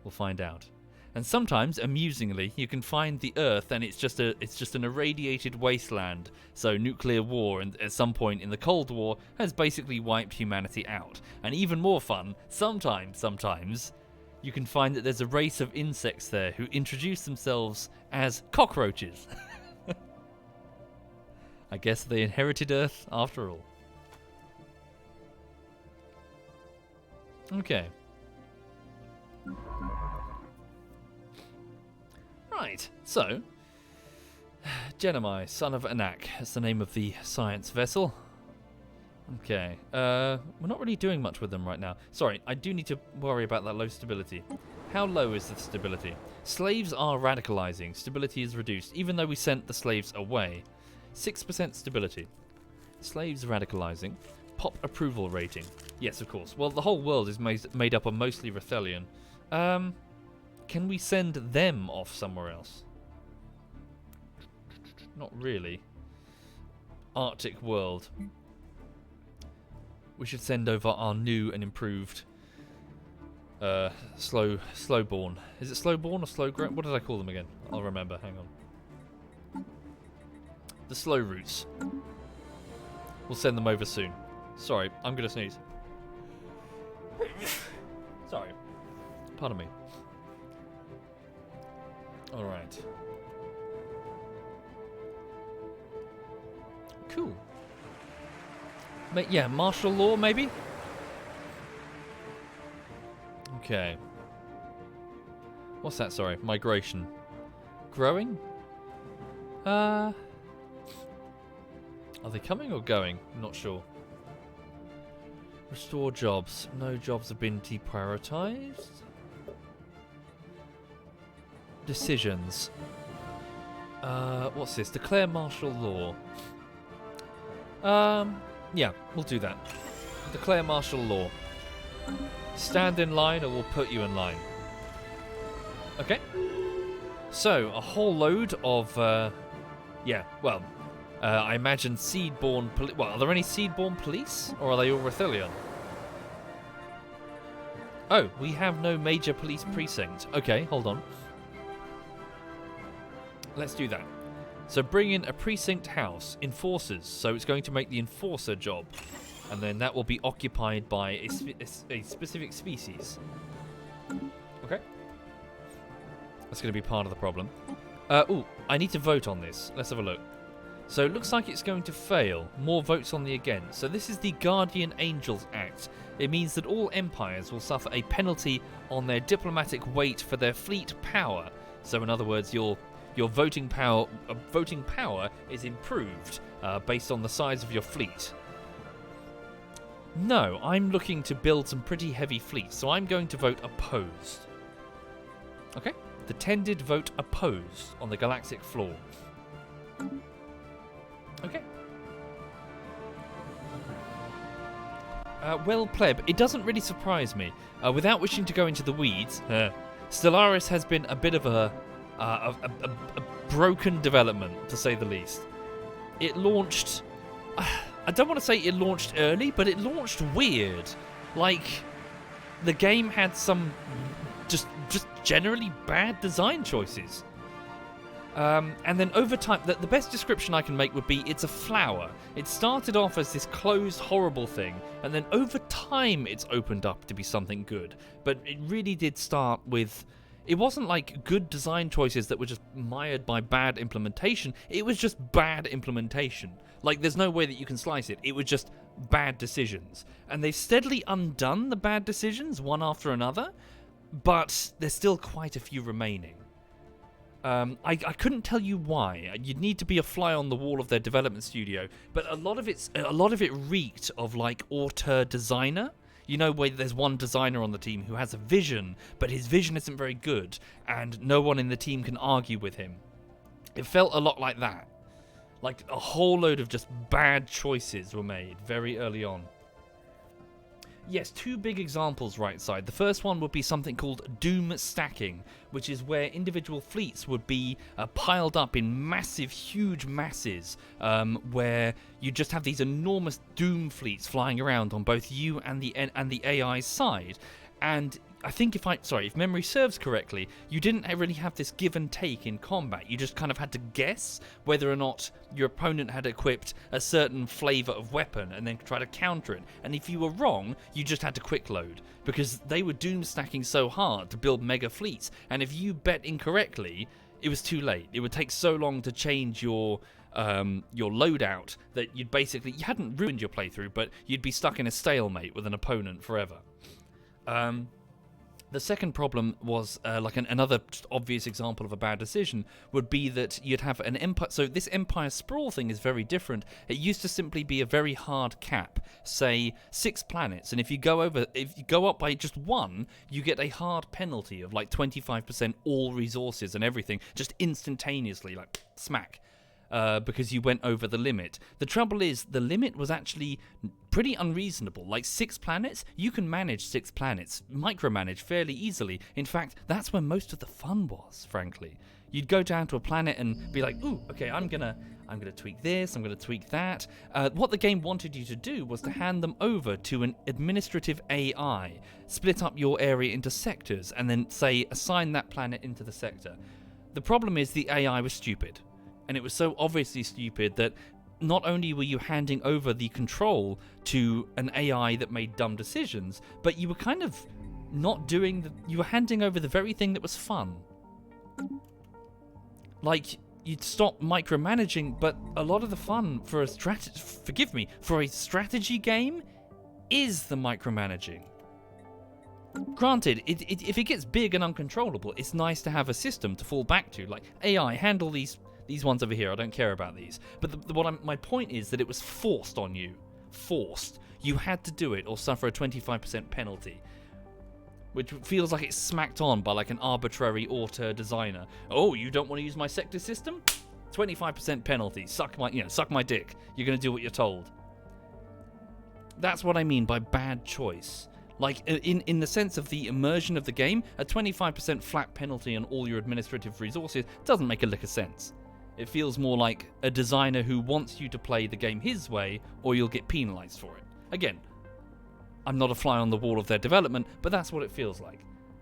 We'll find out. And sometimes, amusingly, you can find the Earth and it's just an irradiated wasteland. So nuclear war, and at some point in the Cold War, has basically wiped humanity out. And even more fun, sometimes, you can find that there's a race of insects there who introduce themselves as cockroaches. I guess they inherited Earth after all. Okay. Right, so, Genomai, son of Anak, that's the name of the science vessel. Okay, we're not really doing much with them right now. Sorry, I do need to worry about that low stability. How low is the stability? Slaves are radicalizing, stability is reduced, even though we sent the slaves away. 6% stability. Slaves radicalizing. Pop approval rating. Yes, of course. Well, the whole world is made up of mostly Rethelian. Can we send them off somewhere else? Not really. Arctic world. We should send over our new and improved slowborn. Is it slowborn or slow grown? What did I call them again? I'll remember. Hang on. The slow roots. We'll send them over soon. Sorry, I'm gonna sneeze. Sorry. Pardon me. Alright. Cool. Yeah, martial law, maybe? Okay. What's that? Sorry. Migration. Growing? Are they coming or going? Not sure. Restore jobs. No jobs have been deprioritized. Decisions. What's this? Declare martial law. Yeah, we'll do that. Declare martial law. Stand in line or we'll put you in line. Okay. So, a whole load of, I imagine seed-born police. Well, are there any seed-born police? Or are they all Rethelion? Oh, we have no major police precinct. Okay, hold on. Let's do that. So bring in a precinct house, enforcers. So it's going to make the enforcer job. And then that will be occupied by a specific species. Okay. That's going to be part of the problem. I need to vote on this. Let's have a look. So it looks like it's going to fail. More votes on the against. So this is the Guardian Angels Act. It means that all empires will suffer a penalty on their diplomatic weight for their fleet power. So in other words, your voting power is improved based on the size of your fleet. No, I'm looking to build some pretty heavy fleets, so I'm going to vote opposed. Okay? The tended vote opposed on the galactic floor. Okay. Well, pleb, it doesn't really surprise me. Without wishing to go into the weeds, Stellaris has been a bit of a broken development, to say the least. It launched... I don't want to say it launched early, but it launched weird. Like, the game had some just generally bad design choices. And then over time, the best description I can make would be it's a flower. It started off as this closed, horrible thing, and then over time it's opened up to be something good. But it really did start with... It wasn't like good design choices that were just mired by bad implementation. It was just bad implementation. Like, there's no way that you can slice it. It was just bad decisions. And they've steadily undone the bad decisions, one after another, but there's still quite a few remaining. I couldn't tell you why. You'd need to be a fly on the wall of their development studio, but a lot of it reeked of like auteur designer. You know, where there's one designer on the team who has a vision, but his vision isn't very good, and no one in the team can argue with him. It felt a lot like that. Like, a whole load of just bad choices were made very early on. Yes, two big examples right side. The first one would be something called doom stacking, which is where individual fleets would be piled up in massive, huge masses, where you just have these enormous doom fleets flying around on both you and the AI's side. And I think if memory serves correctly, you didn't really have this give and take in combat. You just kind of had to guess whether or not your opponent had equipped a certain flavor of weapon and then try to counter it. And if you were wrong, you just had to quick load, because they were doom stacking so hard to build mega fleets. And if you bet incorrectly, it was too late. It would take so long to change your loadout that you hadn't ruined your playthrough, but you'd be stuck in a stalemate with an opponent forever. The second problem was, another obvious example of a bad decision, would be that you'd have an empire. So this empire sprawl thing is very different. It used to simply be a very hard cap, say 6 planets, and if you go up by just 1, you get a hard penalty of like 25% all resources and everything, just instantaneously, like smack. Because you went over the limit. The trouble is, the limit was actually pretty unreasonable. Like 6 planets, you can manage 6 planets, micromanage fairly easily. In fact, that's where most of the fun was, frankly. You'd go down to a planet and be like, ooh, okay, I'm gonna tweak this, I'm gonna tweak that. What the game wanted you to do was to hand them over to an administrative AI, split up your area into sectors, and then, say, assign that planet into the sector. The problem is the AI was stupid. And it was so obviously stupid that not only were you handing over the control to an AI that made dumb decisions, but you were kind of not doing the... You were handing over the very thing that was fun. Like, you'd stop micromanaging, but a lot of the fun for a strategy... Forgive me, for a strategy game is the micromanaging. Granted, if it gets big and uncontrollable, it's nice to have a system to fall back to. Like, AI, handle these ones over here. I don't care about these. But my point is that it was forced on you. Forced. You had to do it or suffer a 25% penalty. Which feels like it's smacked on by like an arbitrary auteur designer. Oh, you don't want to use my sector system? 25% penalty. Suck my dick. You're going to do what you're told. That's what I mean by bad choice. Like, in the sense of the immersion of the game, a 25% flat penalty on all your administrative resources doesn't make a lick of sense. It feels more like a designer who wants you to play the game his way, or you'll get penalized for it. Again, I'm not a fly on the wall of their development, but that's what it feels like.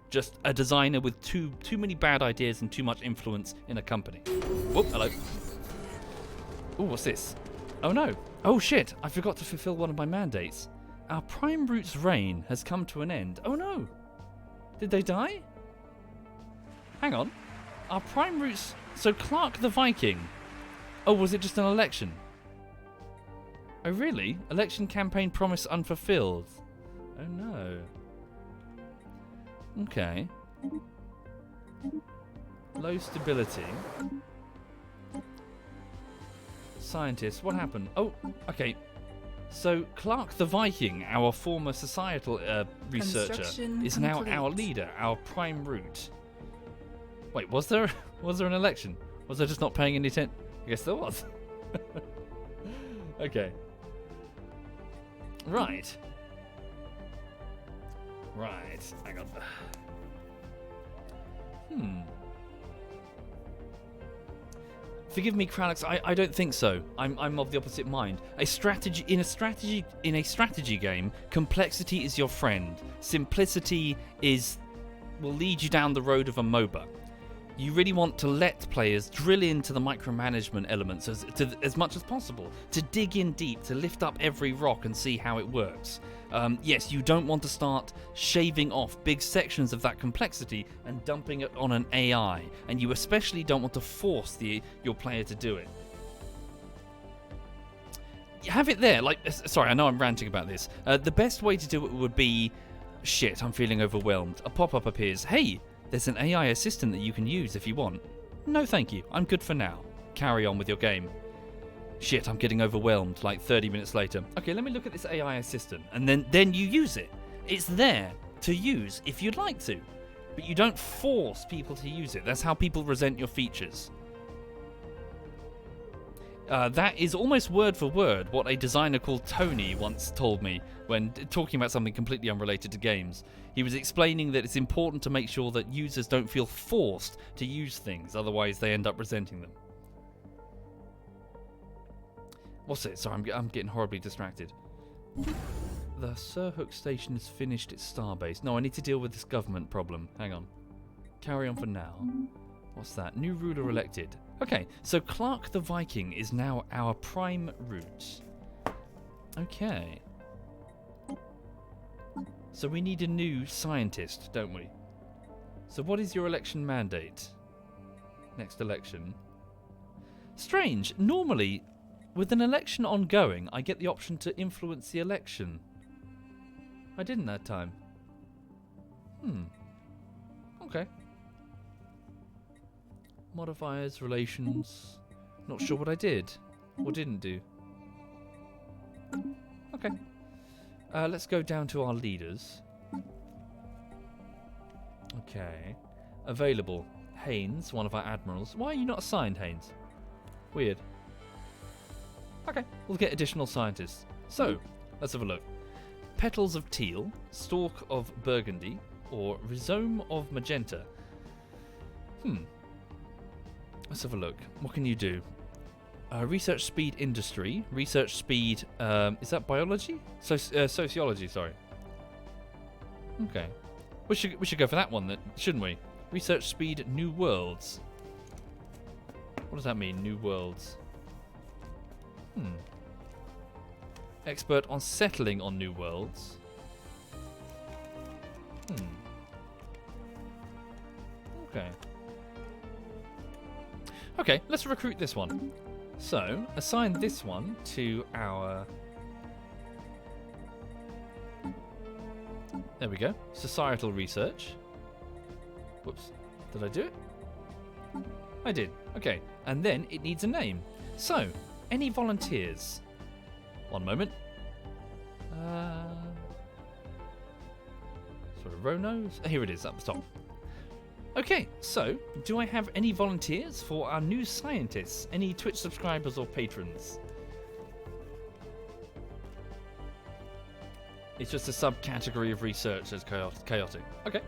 Just a designer with too many bad ideas and too much influence in a company. Whoop, hello. Ooh, what's this? Oh no. Oh shit, I forgot to fulfill one of my mandates. Our Prime Root's reign has come to an end. Oh no! Did they die? Hang on. Our Prime Root's... So Clark the Viking... Oh, was it just an election? Oh really? Election campaign promise unfulfilled. Oh no. Okay. Low stability. Scientists, what happened? Oh, okay. So, Clark the Viking, our former societal researcher, is now our leader, our Prime Root. Wait, was there an election? Was I just not paying any attention? I guess there was. Okay. Right. Hang on. Forgive me, Kralix. I don't think so. I'm of the opposite mind. In a strategy game, complexity is your friend. Simplicity will lead you down the road of a MOBA. You really want to let players drill into the micromanagement elements as much as possible, to dig in deep, to lift up every rock and see how it works. Yes, you don't want to start shaving off big sections of that complexity and dumping it on an AI, and you especially don't want to force your player to do it. You have it there, like, sorry, I know I'm ranting about this. The best way to do it would be, shit, I'm feeling overwhelmed. A pop-up appears, hey, there's an AI assistant that you can use if you want. No thank you, I'm good for now. Carry on with your game. Shit, I'm getting overwhelmed, like 30 minutes later. Okay, let me look at this AI assistant, and then you use it. It's there to use if you'd like to, but you don't force people to use it. That's how people resent your features. That is almost word for word what a designer called Tony once told me when talking about something completely unrelated to games. He was explaining that it's important to make sure that users don't feel forced to use things, otherwise they end up resenting them. What's it? Sorry, I'm getting horribly distracted. The Sirhook station has finished its starbase. No, I need to deal with this government problem. Hang on. Carry on for now. What's that? New ruler elected. Okay, so Clark the Viking is now our Prime Root. Okay. So we need a new scientist, don't we? So what is your election mandate? Next election. Strange. Normally, with an election ongoing, I get the option to influence the election. I didn't that time. Okay. Modifiers, relations. Not sure what I did or didn't do. Okay. Let's go down to our leaders. Okay. Available. Haynes, one of our admirals. Why are you not assigned, Haynes? Weird. Okay, we'll get additional scientists. So, let's have a look. Petals of Teal, Stalk of Burgundy, or Rhizome of Magenta. Let's have a look. What can you do? Research speed industry. Research speed... is that biology? Sociology, sorry. Okay. We should go for that one, then, shouldn't we? Research speed new worlds. What does that mean, new worlds? Expert on settling on new worlds. Okay. Okay, let's recruit this one. So, assign this one to our... There we go. Societal research. Whoops. Did I do it? I did. Okay. And then it needs a name. So, any volunteers? One moment. Sort of row nose. Here it is, up the top. Okay, so, do I have any volunteers for our new scientists? Any Twitch subscribers or patrons? It's just a subcategory of research that's chaotic. Okay.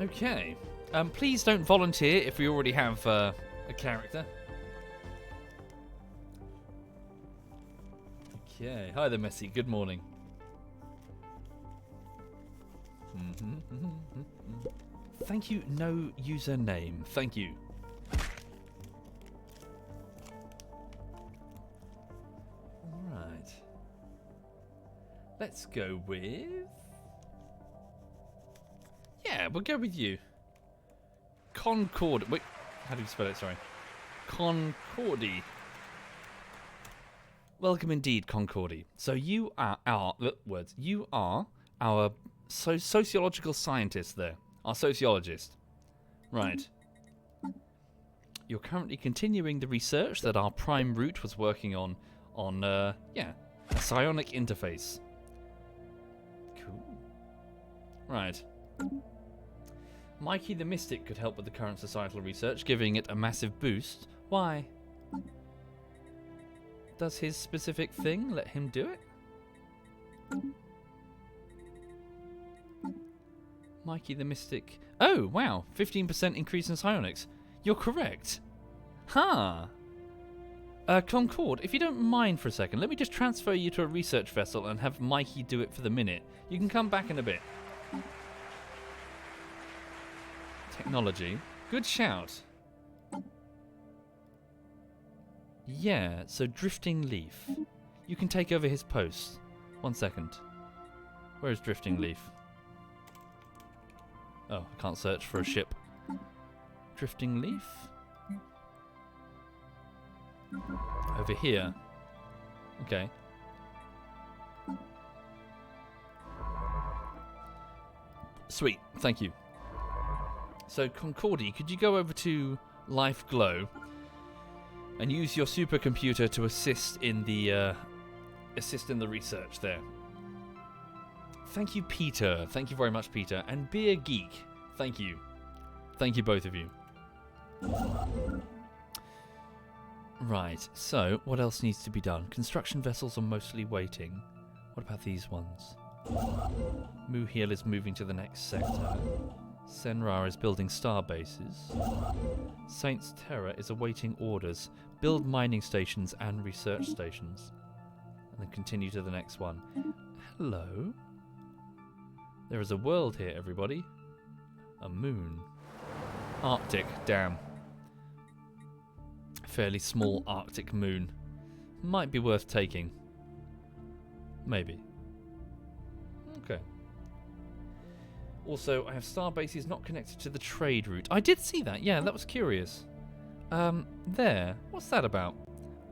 Okay. Please don't volunteer if we already have a character. Okay. Hi there, Messi. Good morning. Thank you. No username. Thank you. Alright. Let's go with... Yeah, we'll go with you. Concord. Wait, how do you spell it? Sorry. Concordi. Welcome indeed, Concordi. So you are our You are our sociological scientist there. Our sociologist. Right. You're currently continuing the research that our prime root was working on a psionic interface. Cool. Right. Mikey the Mystic could help with the current societal research, giving it a massive boost. Why? Does his specific thing let him do it? Mikey the Mystic. Oh, wow. 15% increase in psionics. You're correct. Huh. Concord, if you don't mind for a second, let me just transfer you to a research vessel and have Mikey do it for the minute. You can come back in a bit. Technology. Good shout. Yeah, so Drifting Leaf. You can take over his post. 1 second. Where is Drifting Leaf? Oh, I can't search for a ship. Drifting Leaf? Over here. Okay. Sweet, thank you. So, Concordi, could you go over to Life Glow and use your supercomputer to assist in the research there? Thank you, Peter. Thank you very much, Peter. And Beer Geek. Thank you. Thank you, both of you. Right, so what else needs to be done? Construction vessels are mostly waiting. What about these ones? Muhil is moving to the next sector. Senrar is building star bases. Saints Terra is awaiting orders. Build mining stations and research stations. And then continue to the next one. Hello? There is a world here, everybody. A moon. Arctic, damn. Fairly small Arctic moon. Might be worth taking. Maybe. Okay. Also, I have star bases not connected to the trade route. I did see that, yeah, that was curious. There. What's that about?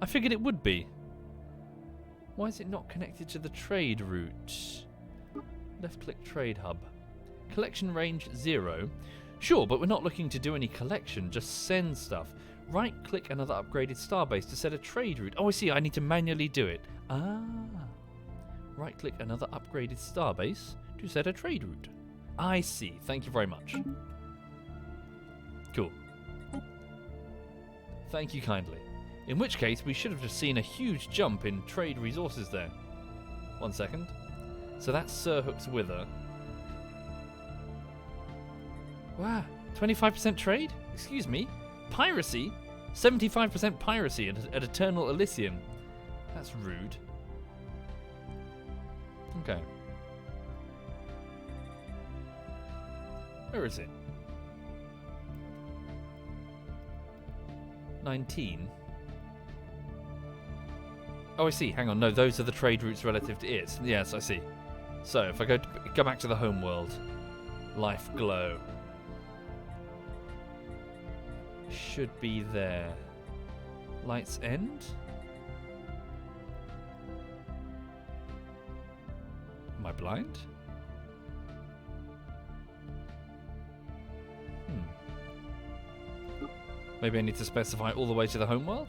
I figured it would be. Why is it not connected to the trade route? Left-click trade hub. Collection range 0. Sure, but we're not looking to do any collection, just send stuff. Right-click another upgraded starbase to set a trade route. Oh, I see, I need to manually do it. Ah. Right-click another upgraded starbase to set a trade route. I see, thank you very much. Cool. Thank you kindly. In which case, we should have just seen a huge jump in trade resources there. 1 second. So that's Sir Hook's Wither. Wow, 25% trade? Excuse me? Piracy? 75% piracy at Eternal Elysium. That's rude. Okay. Where is it? 19. Oh, I see. Hang on. No, those are the trade routes relative to it. Yes, I see. So, if I go back to the home world. Life glow. Should be there. Light's End? Am I blind? Maybe I need to specify all the way to the homeworld?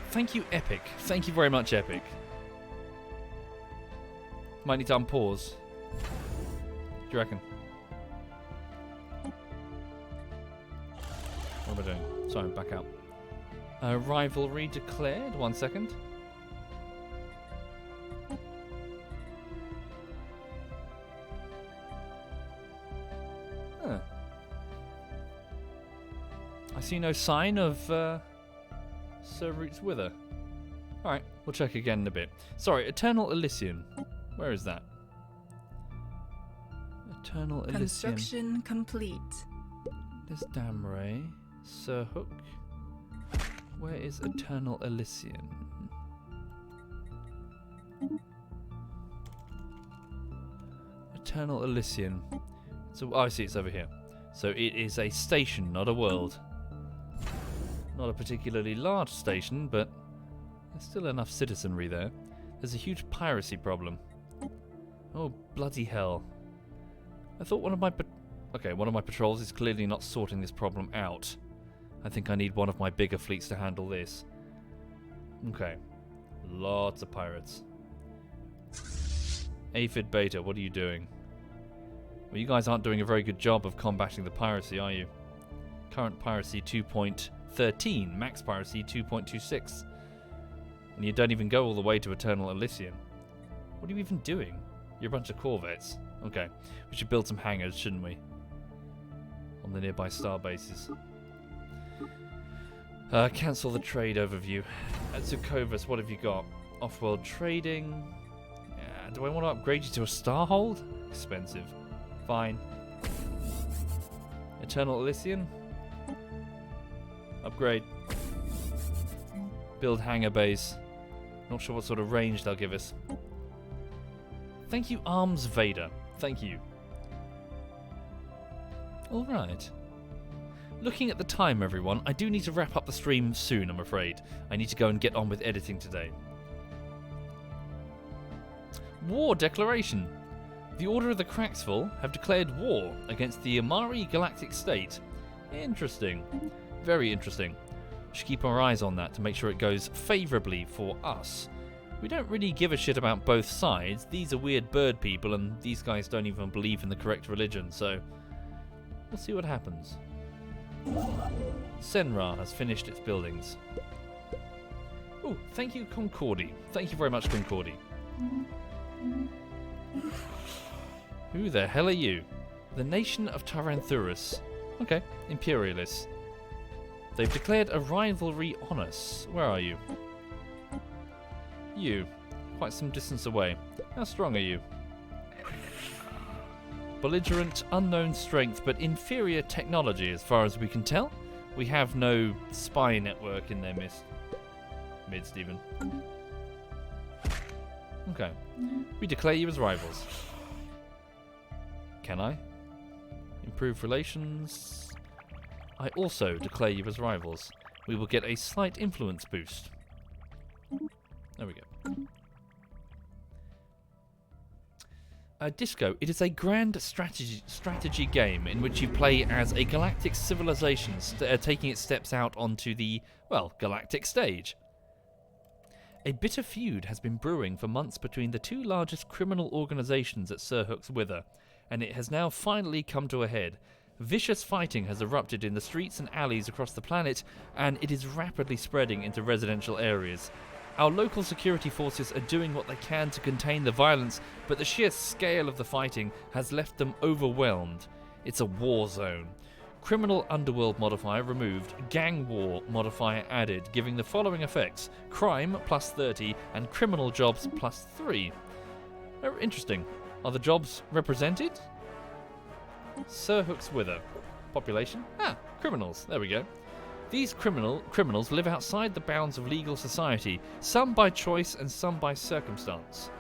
Thank you, Epic. Thank you very much, Epic. Might need to unpause. Do you reckon? What am I doing? Sorry, back out. Rivalry declared. 1 second. Huh. I see no sign of Sir Root's Wither. Alright, we'll check again in a bit. Sorry, Eternal Elysium. Where is that? Eternal Elysium. Construction complete. There's Damray. Sir Hook. Where is Eternal Elysium? Eternal Elysium. So, oh, I see, it's over here. So it is a station, not a world. Not a particularly large station, but there's still enough citizenry there. There's a huge piracy problem. Oh, bloody hell. I thought one of my patrols is clearly not sorting this problem out. I think I need one of my bigger fleets to handle this. Okay. Lots of pirates. Aphid Beta, what are you doing? Well, you guys aren't doing a very good job of combating the piracy, are you? Current piracy 2.13, max piracy 2.26. And you don't even go all the way to Eternal Elysium. What are you even doing? You're a bunch of corvettes. Okay, we should build some hangars, shouldn't we? On the nearby star bases. Cancel the trade overview. At Zukovus, what have you got? Off-world trading. Do I want to upgrade you to a starhold? Expensive. Fine. Eternal Elysium. Upgrade. Build hangar bays. Not sure what sort of range they'll give us. Thank you, Arms Vader. Thank you. Alright. Looking at the time, everyone, I do need to wrap up the stream soon, I'm afraid. I need to go and get on with editing today. War declaration. The Order of the Cracksville have declared war against the Amari Galactic State. Interesting. Very interesting. Should keep our eyes on that to make sure it goes favourably for us. We don't really give a shit about both sides. These are weird bird people and these guys don't even believe in the correct religion, so we'll see what happens. Senra has finished its buildings. Oh, thank you, Concordi. Thank you very much, Concordi. Who the hell are you? The nation of Taranthuris. Okay, Imperialists. They've declared a rivalry on us. Where are you? You. Quite some distance away. How strong are you? Belligerent, unknown strength, but inferior technology as far as we can tell. We have no spy network in their midst even. Okay. We declare you as rivals. Can I? Improve relations. I also declare you as rivals. We will get a slight influence boost. There we go. Disco. It is a grand strategy game in which you play as a galactic civilization taking its steps out onto the, well, galactic stage. A bitter feud has been brewing for months between the two largest criminal organizations at Sir Hook's Wither, and it has now finally come to a head. Vicious fighting has erupted in the streets and alleys across the planet, and it is rapidly spreading into residential areas. Our local security forces are doing what they can to contain the violence, but the sheer scale of the fighting has left them overwhelmed. It's a war zone. Criminal Underworld modifier removed, Gang War modifier added, giving the following effects: crime plus 30 and criminal jobs plus 3. Interesting. Are the jobs represented? Sir Hook's Wither. Population. Ah, criminals. There we go. These criminals live outside the bounds of legal society, some by choice and some by circumstance.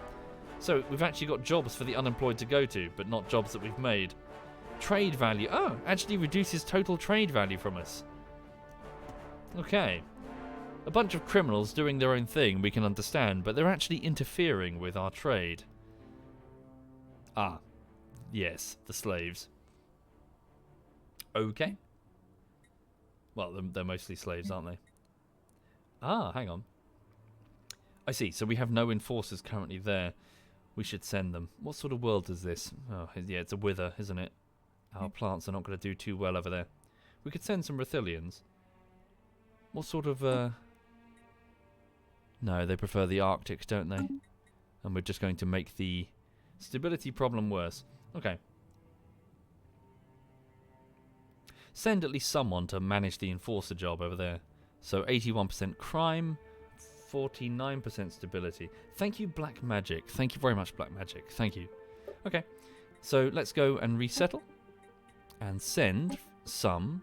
So we've actually got jobs for the unemployed to go to, but not jobs that we've made. Trade value. Oh, actually reduces total trade value from us. Okay. A bunch of criminals doing their own thing we can understand, but they're actually interfering with our trade. Ah. Yes, the slaves. Okay. Well, they're mostly slaves, aren't they? Ah, hang on. I see. So we have no enforcers currently there. We should send them. What sort of world is this? Oh, yeah, it's a wither, isn't it? Our plants are not going to do too well over there. We could send some Rithilians. What sort of... No, they prefer the Arctic, don't they? And we're just going to make the stability problem worse. Okay. Send at least someone to manage the enforcer job over there. So 81% crime, 49% stability. Thank you, Black Magic. Thank you very much, Black Magic. Thank you. Okay. So let's go and resettle. And send some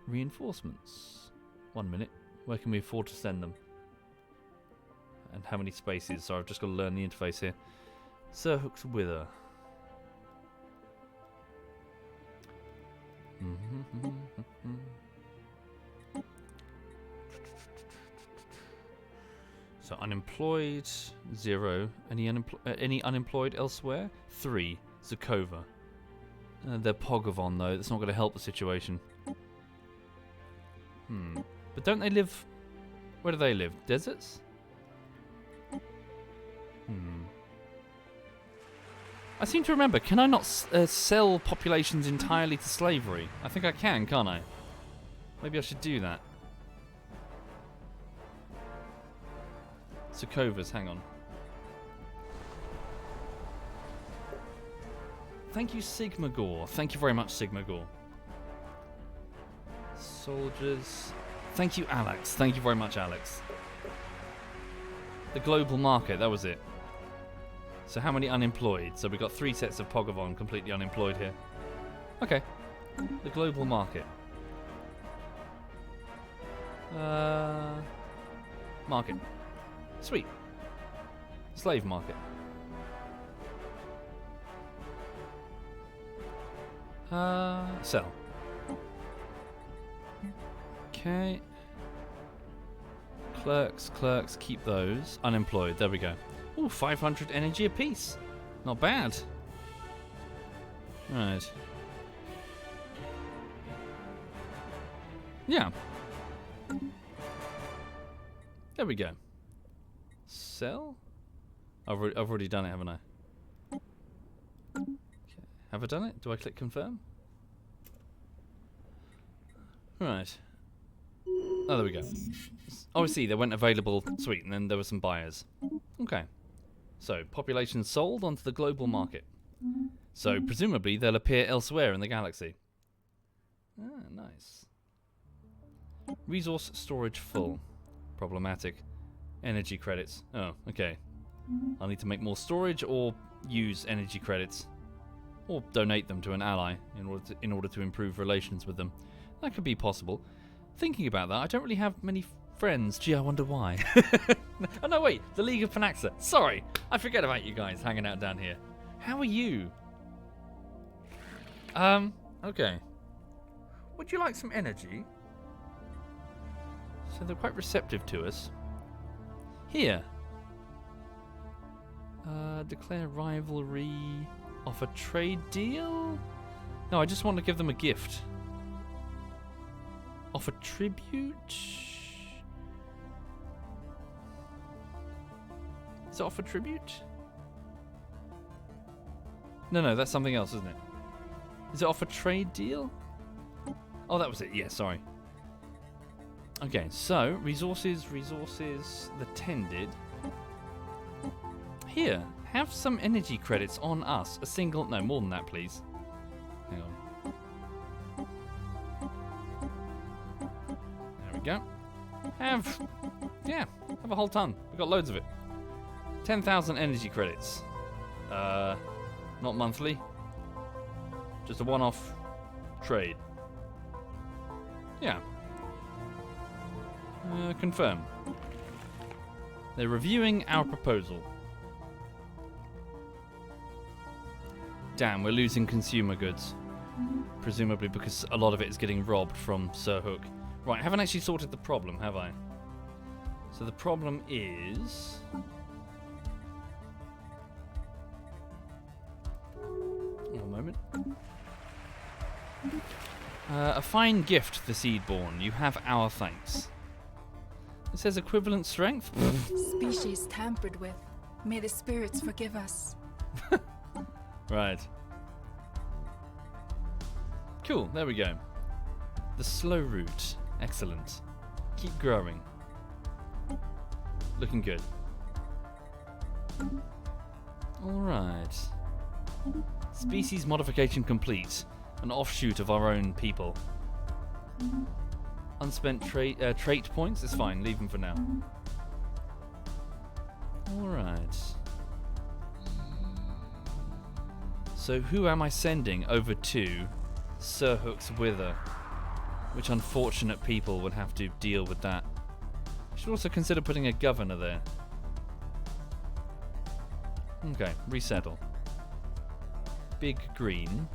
reinforcements. 1 minute. Where can we afford to send them? And how many spaces? So I've just got to learn the interface here. Sir Hook's Wither. So unemployed, 0. Any unemployed elsewhere? 3. Zakova. They're Pogavon though. That's not going to help the situation. But don't they live? Where do they live? Deserts? I seem to remember, can I not sell populations entirely to slavery? I think I can, can't I? Maybe I should do that. Sokovas, hang on. Thank you, Sigma Gore. Thank you very much, Sigma Gore. Soldiers. Thank you, Alex. Thank you very much, Alex. The global market, that was it. So how many unemployed? So we've got 3 sets of Pogavon completely unemployed here. Okay. The global market. Market. Sweet. Slave market. Sell. Okay. Clerks, keep those. Unemployed, there we go. Ooh, 500 energy apiece. Not bad. Right. Yeah. There we go. Sell? I've already done it, haven't I? Okay. Have I done it? Do I click confirm? Right. Oh, there we go. Oh, I see. They weren't available. Sweet. And then there were some buyers. Okay. So, population sold onto the global market. So, presumably, they'll appear elsewhere in the galaxy. Ah, nice. Resource storage full. Problematic. Energy credits. Oh, okay. I'll need to make more storage or use energy credits. Or donate them to an ally in order to improve relations with them. That could be possible. Thinking about that, I don't really have many friends. Gee, I wonder why. Oh no, wait, the League of Panaxa. Sorry, I forget about you guys hanging out down here. How are you? Okay. Would you like some energy? So they're quite receptive to us. Here. Declare rivalry. Offer trade deal? No, I just want to give them a gift. Offer tribute? Is it offer tribute? No, that's something else, isn't it? Is it offer trade deal? Oh, that was it. Yeah, sorry. Okay, so resources, the tended. Here, have some energy credits on us. A single, no, more than that, please. Hang on. There we go. Have a whole ton. We've got loads of it. 10,000 energy credits. Not monthly. Just a one-off trade. Yeah. Confirm. They're reviewing our proposal. Damn, we're losing consumer goods. Presumably because a lot of it is getting robbed from Sir Hook. Right, I haven't actually sorted the problem, have I? So the problem is... One moment. A fine gift, the Seedborn. You have our thanks. It says equivalent strength? Species tampered with. May the spirits forgive us. Right. Cool, there we go. The slow route. Excellent. Keep growing. Looking good. Alright. Species modification complete. An offshoot of our own people. Unspent trait points? It's fine, leave them for now. Alright. So who am I sending over to Sir Hook's Wither? Which unfortunate people would have to deal with that. Should also consider putting a governor there. Okay, resettle. Big Green.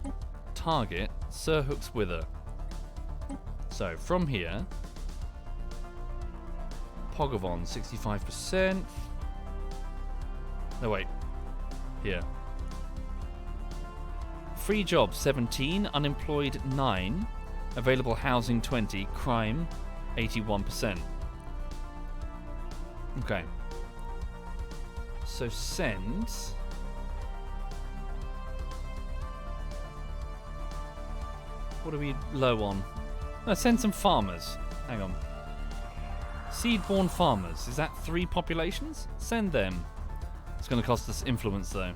Target Sir Hook's Wither. So from here, Pogavon 65%. No wait, here. Free job 17, unemployed 9, available housing 20, crime 81%. Okay. So send. What are we low on? No, send some farmers. Hang on. Seedborn farmers. Is that 3 populations? Send them. It's going to cost us influence though.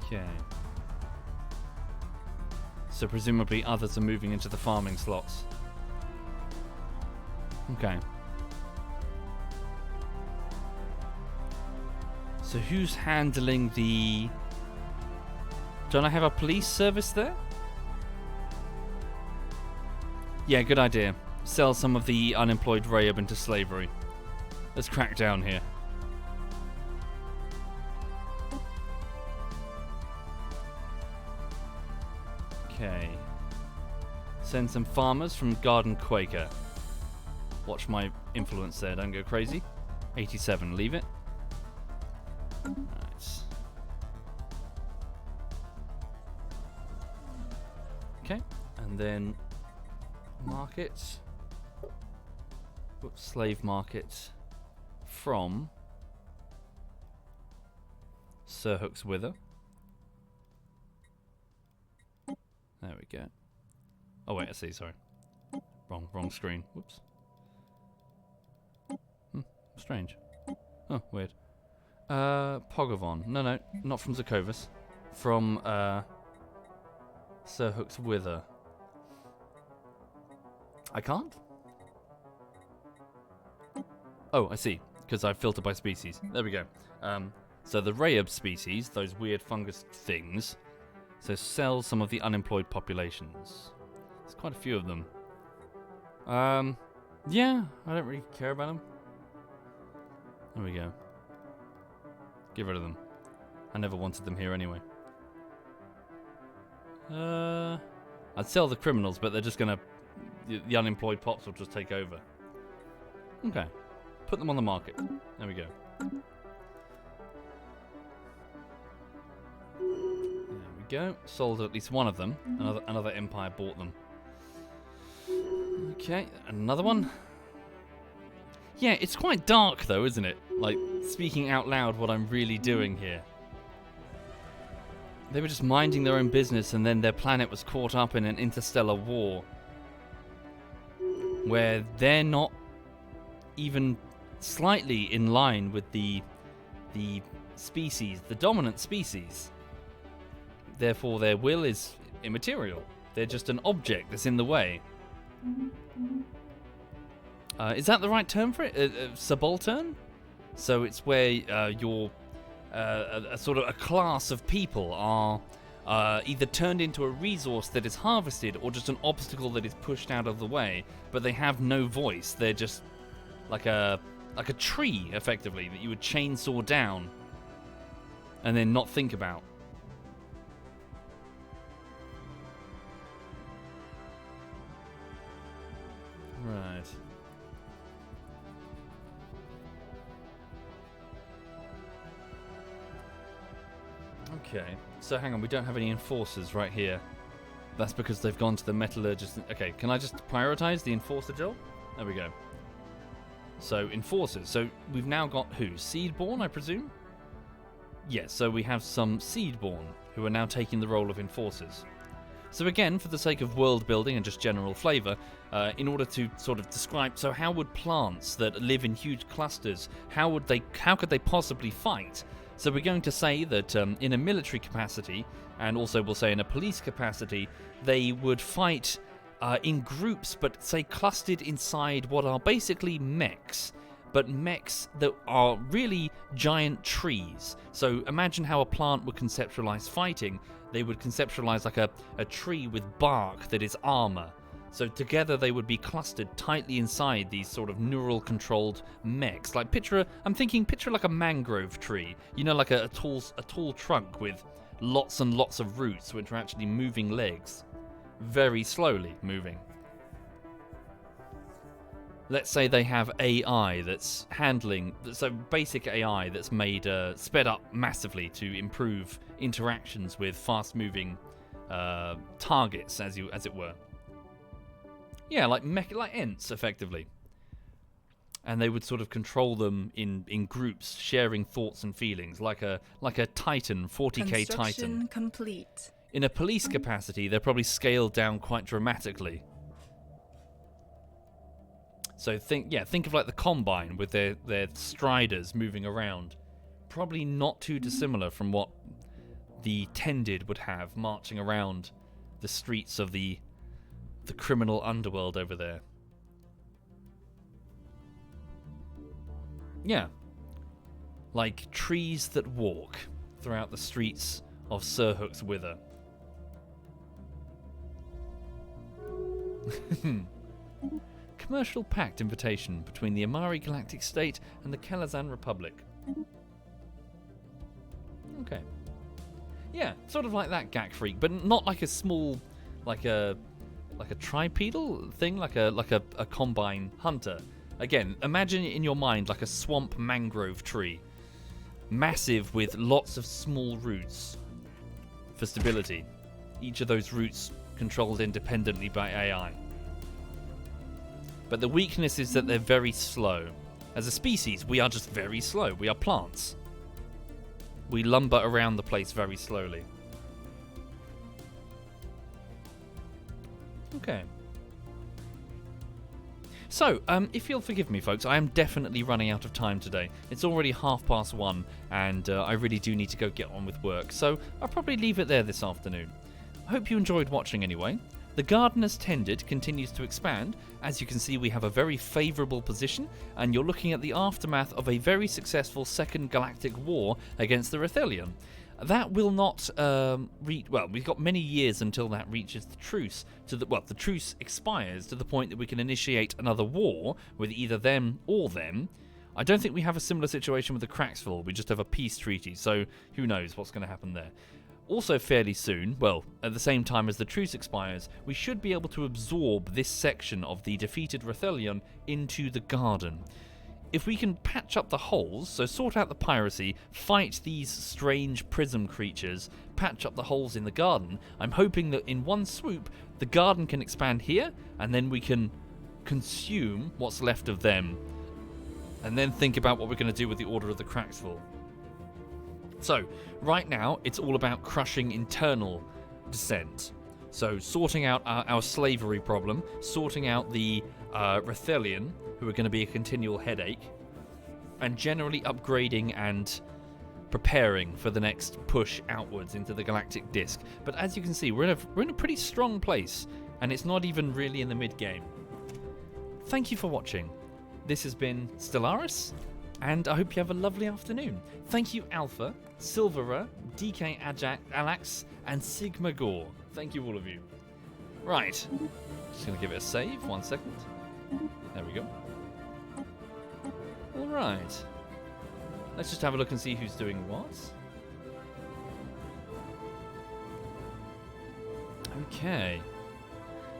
Okay. So presumably others are moving into the farming slots. Okay. So who's handling the... Don't I have a police service there? Yeah, good idea. Sell some of the unemployed Rayab into slavery. Let's crack down here. Okay. Send some farmers from Garden Quaker. Watch my influence there, don't go crazy. 87, leave it. Right. Okay, and then market. Whoops, slave market from Sir Hook's Wither. There we go. Oh wait, I see, sorry. Wrong screen. Whoops. Strange. Oh, weird. Pogavon. No, not from Zakovis. From Sir Hook's Wither. I can't? Oh, I see. Because I filter by species. There we go. So the Rayab species, those weird fungus things. So sell some of the unemployed populations. There's quite a few of them. Yeah, I don't really care about them. There we go. Get rid of them. I never wanted them here anyway. I'd sell the criminals, but they're just gonna... The unemployed pops will just take over. Okay. Put them on the market. There we go. There we go. Sold at least one of them. Another empire bought them. Okay, another one. Yeah, it's quite dark though, isn't it? Like, speaking out loud what I'm really doing here. They were just minding their own business and then their planet was caught up in an interstellar war. Where they're not even slightly in line with the species, the dominant species. Therefore their will is immaterial. They're just an object that's in the way. Is that the right term for it? Subaltern? So it's where you're a sort of a class of people are either turned into a resource that is harvested or just an obstacle that is pushed out of the way, but they have no voice. They're just like a tree, effectively, that you would chainsaw down and then not think about. Right. Okay, so hang on, we don't have any enforcers right here. That's because they've gone to the metallurgist. Okay, can I just prioritize the enforcer job? There we go. So, enforcers. So, we've now got who? Seedborn, I presume? Yes, so we have some Seedborn who are now taking the role of enforcers. So again, for the sake of world building and just general flavour, in order to sort of describe, so how would plants that live in huge clusters, how could they possibly fight? So we're going to say that in a military capacity, and also we'll say in a police capacity, they would fight in groups, but say clustered inside what are basically mechs, but mechs that are really giant trees. So imagine how a plant would conceptualize fighting. They would conceptualize like a tree with bark that is armor. So together they would be clustered tightly inside these sort of neural controlled mechs. Like picture like a mangrove tree. You know, like a tall trunk with lots and lots of roots which are actually moving legs. Very slowly moving. Let's say they have AI that's handling, so basic AI that's made sped up massively to improve interactions with fast-moving targets, as it were. Yeah, like Ents, effectively. And they would sort of control them in groups, sharing thoughts and feelings, like a Titan, 40k Construction Titan. complete. In a police capacity, they're probably scaled down quite dramatically. So think of like the Combine with their striders moving around. Probably not too dissimilar from what the Tended would have marching around the streets of the criminal underworld over there. Yeah. Like trees that walk throughout the streets of Sirhook's Wither. Commercial pact invitation between the Amari Galactic State and the Kelazan Republic. Okay. Yeah, sort of like that Gak Freak, but not like a small, like a tripedal thing, like a Combine hunter. Again, imagine in your mind like a swamp mangrove tree. Massive with lots of small roots for stability. Each of those roots controlled independently by AI. But the weakness is that they're very slow. As a species, we are just very slow. We are plants. We lumber around the place very slowly. Okay. So, if you'll forgive me, folks, I am definitely running out of time today. It's already 1:30, and I really do need to go get on with work. So, I'll probably leave it there this afternoon. I hope you enjoyed watching anyway. The Garden as Tended continues to expand. As you can see, we have a very favourable position, and you're looking at the aftermath of a very successful Second Galactic War against the Rethelion. That will not we've got many years until that reaches the truce. The truce expires to the point that we can initiate another war with either them or them. I don't think we have a similar situation with the Cracksville. We just have a peace treaty, so who knows what's going to happen there. Also fairly soon, well, at the same time as the truce expires, we should be able to absorb this section of the defeated Rethelion into the garden. If we can patch up the holes, so sort out the piracy, fight these strange prism creatures, patch up the holes in the garden, I'm hoping that in one swoop, the garden can expand here, and then we can consume what's left of them, and then think about what we're going to do with the Order of the Cracksville. So, right now, it's all about crushing internal dissent. So, sorting out our slavery problem, sorting out the Rethelion, who are going to be a continual headache, and generally upgrading and preparing for the next push outwards into the galactic disk. But as you can see, we're in a pretty strong place, and it's not even really in the mid-game. Thank you for watching. This has been Stellaris, And I hope you have a lovely afternoon. Thank you, Alpha, Silvera, DK Alax, and Sigma Gore. Thank you, all of you. Right. Just going to give it a save. 1 second. There we go. Alright. Let's just have a look and see who's doing what. Okay.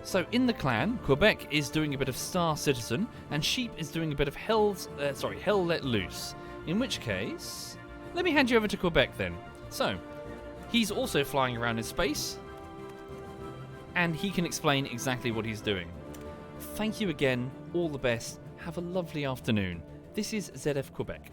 So in the clan, Quebec is doing a bit of Star Citizen, and Sheep is doing a bit of Hell Let Loose. In which case, let me hand you over to Quebec then. So, he's also flying around in space, and he can explain exactly what he's doing. Thank you again, all the best, have a lovely afternoon. This is ZF Quebec.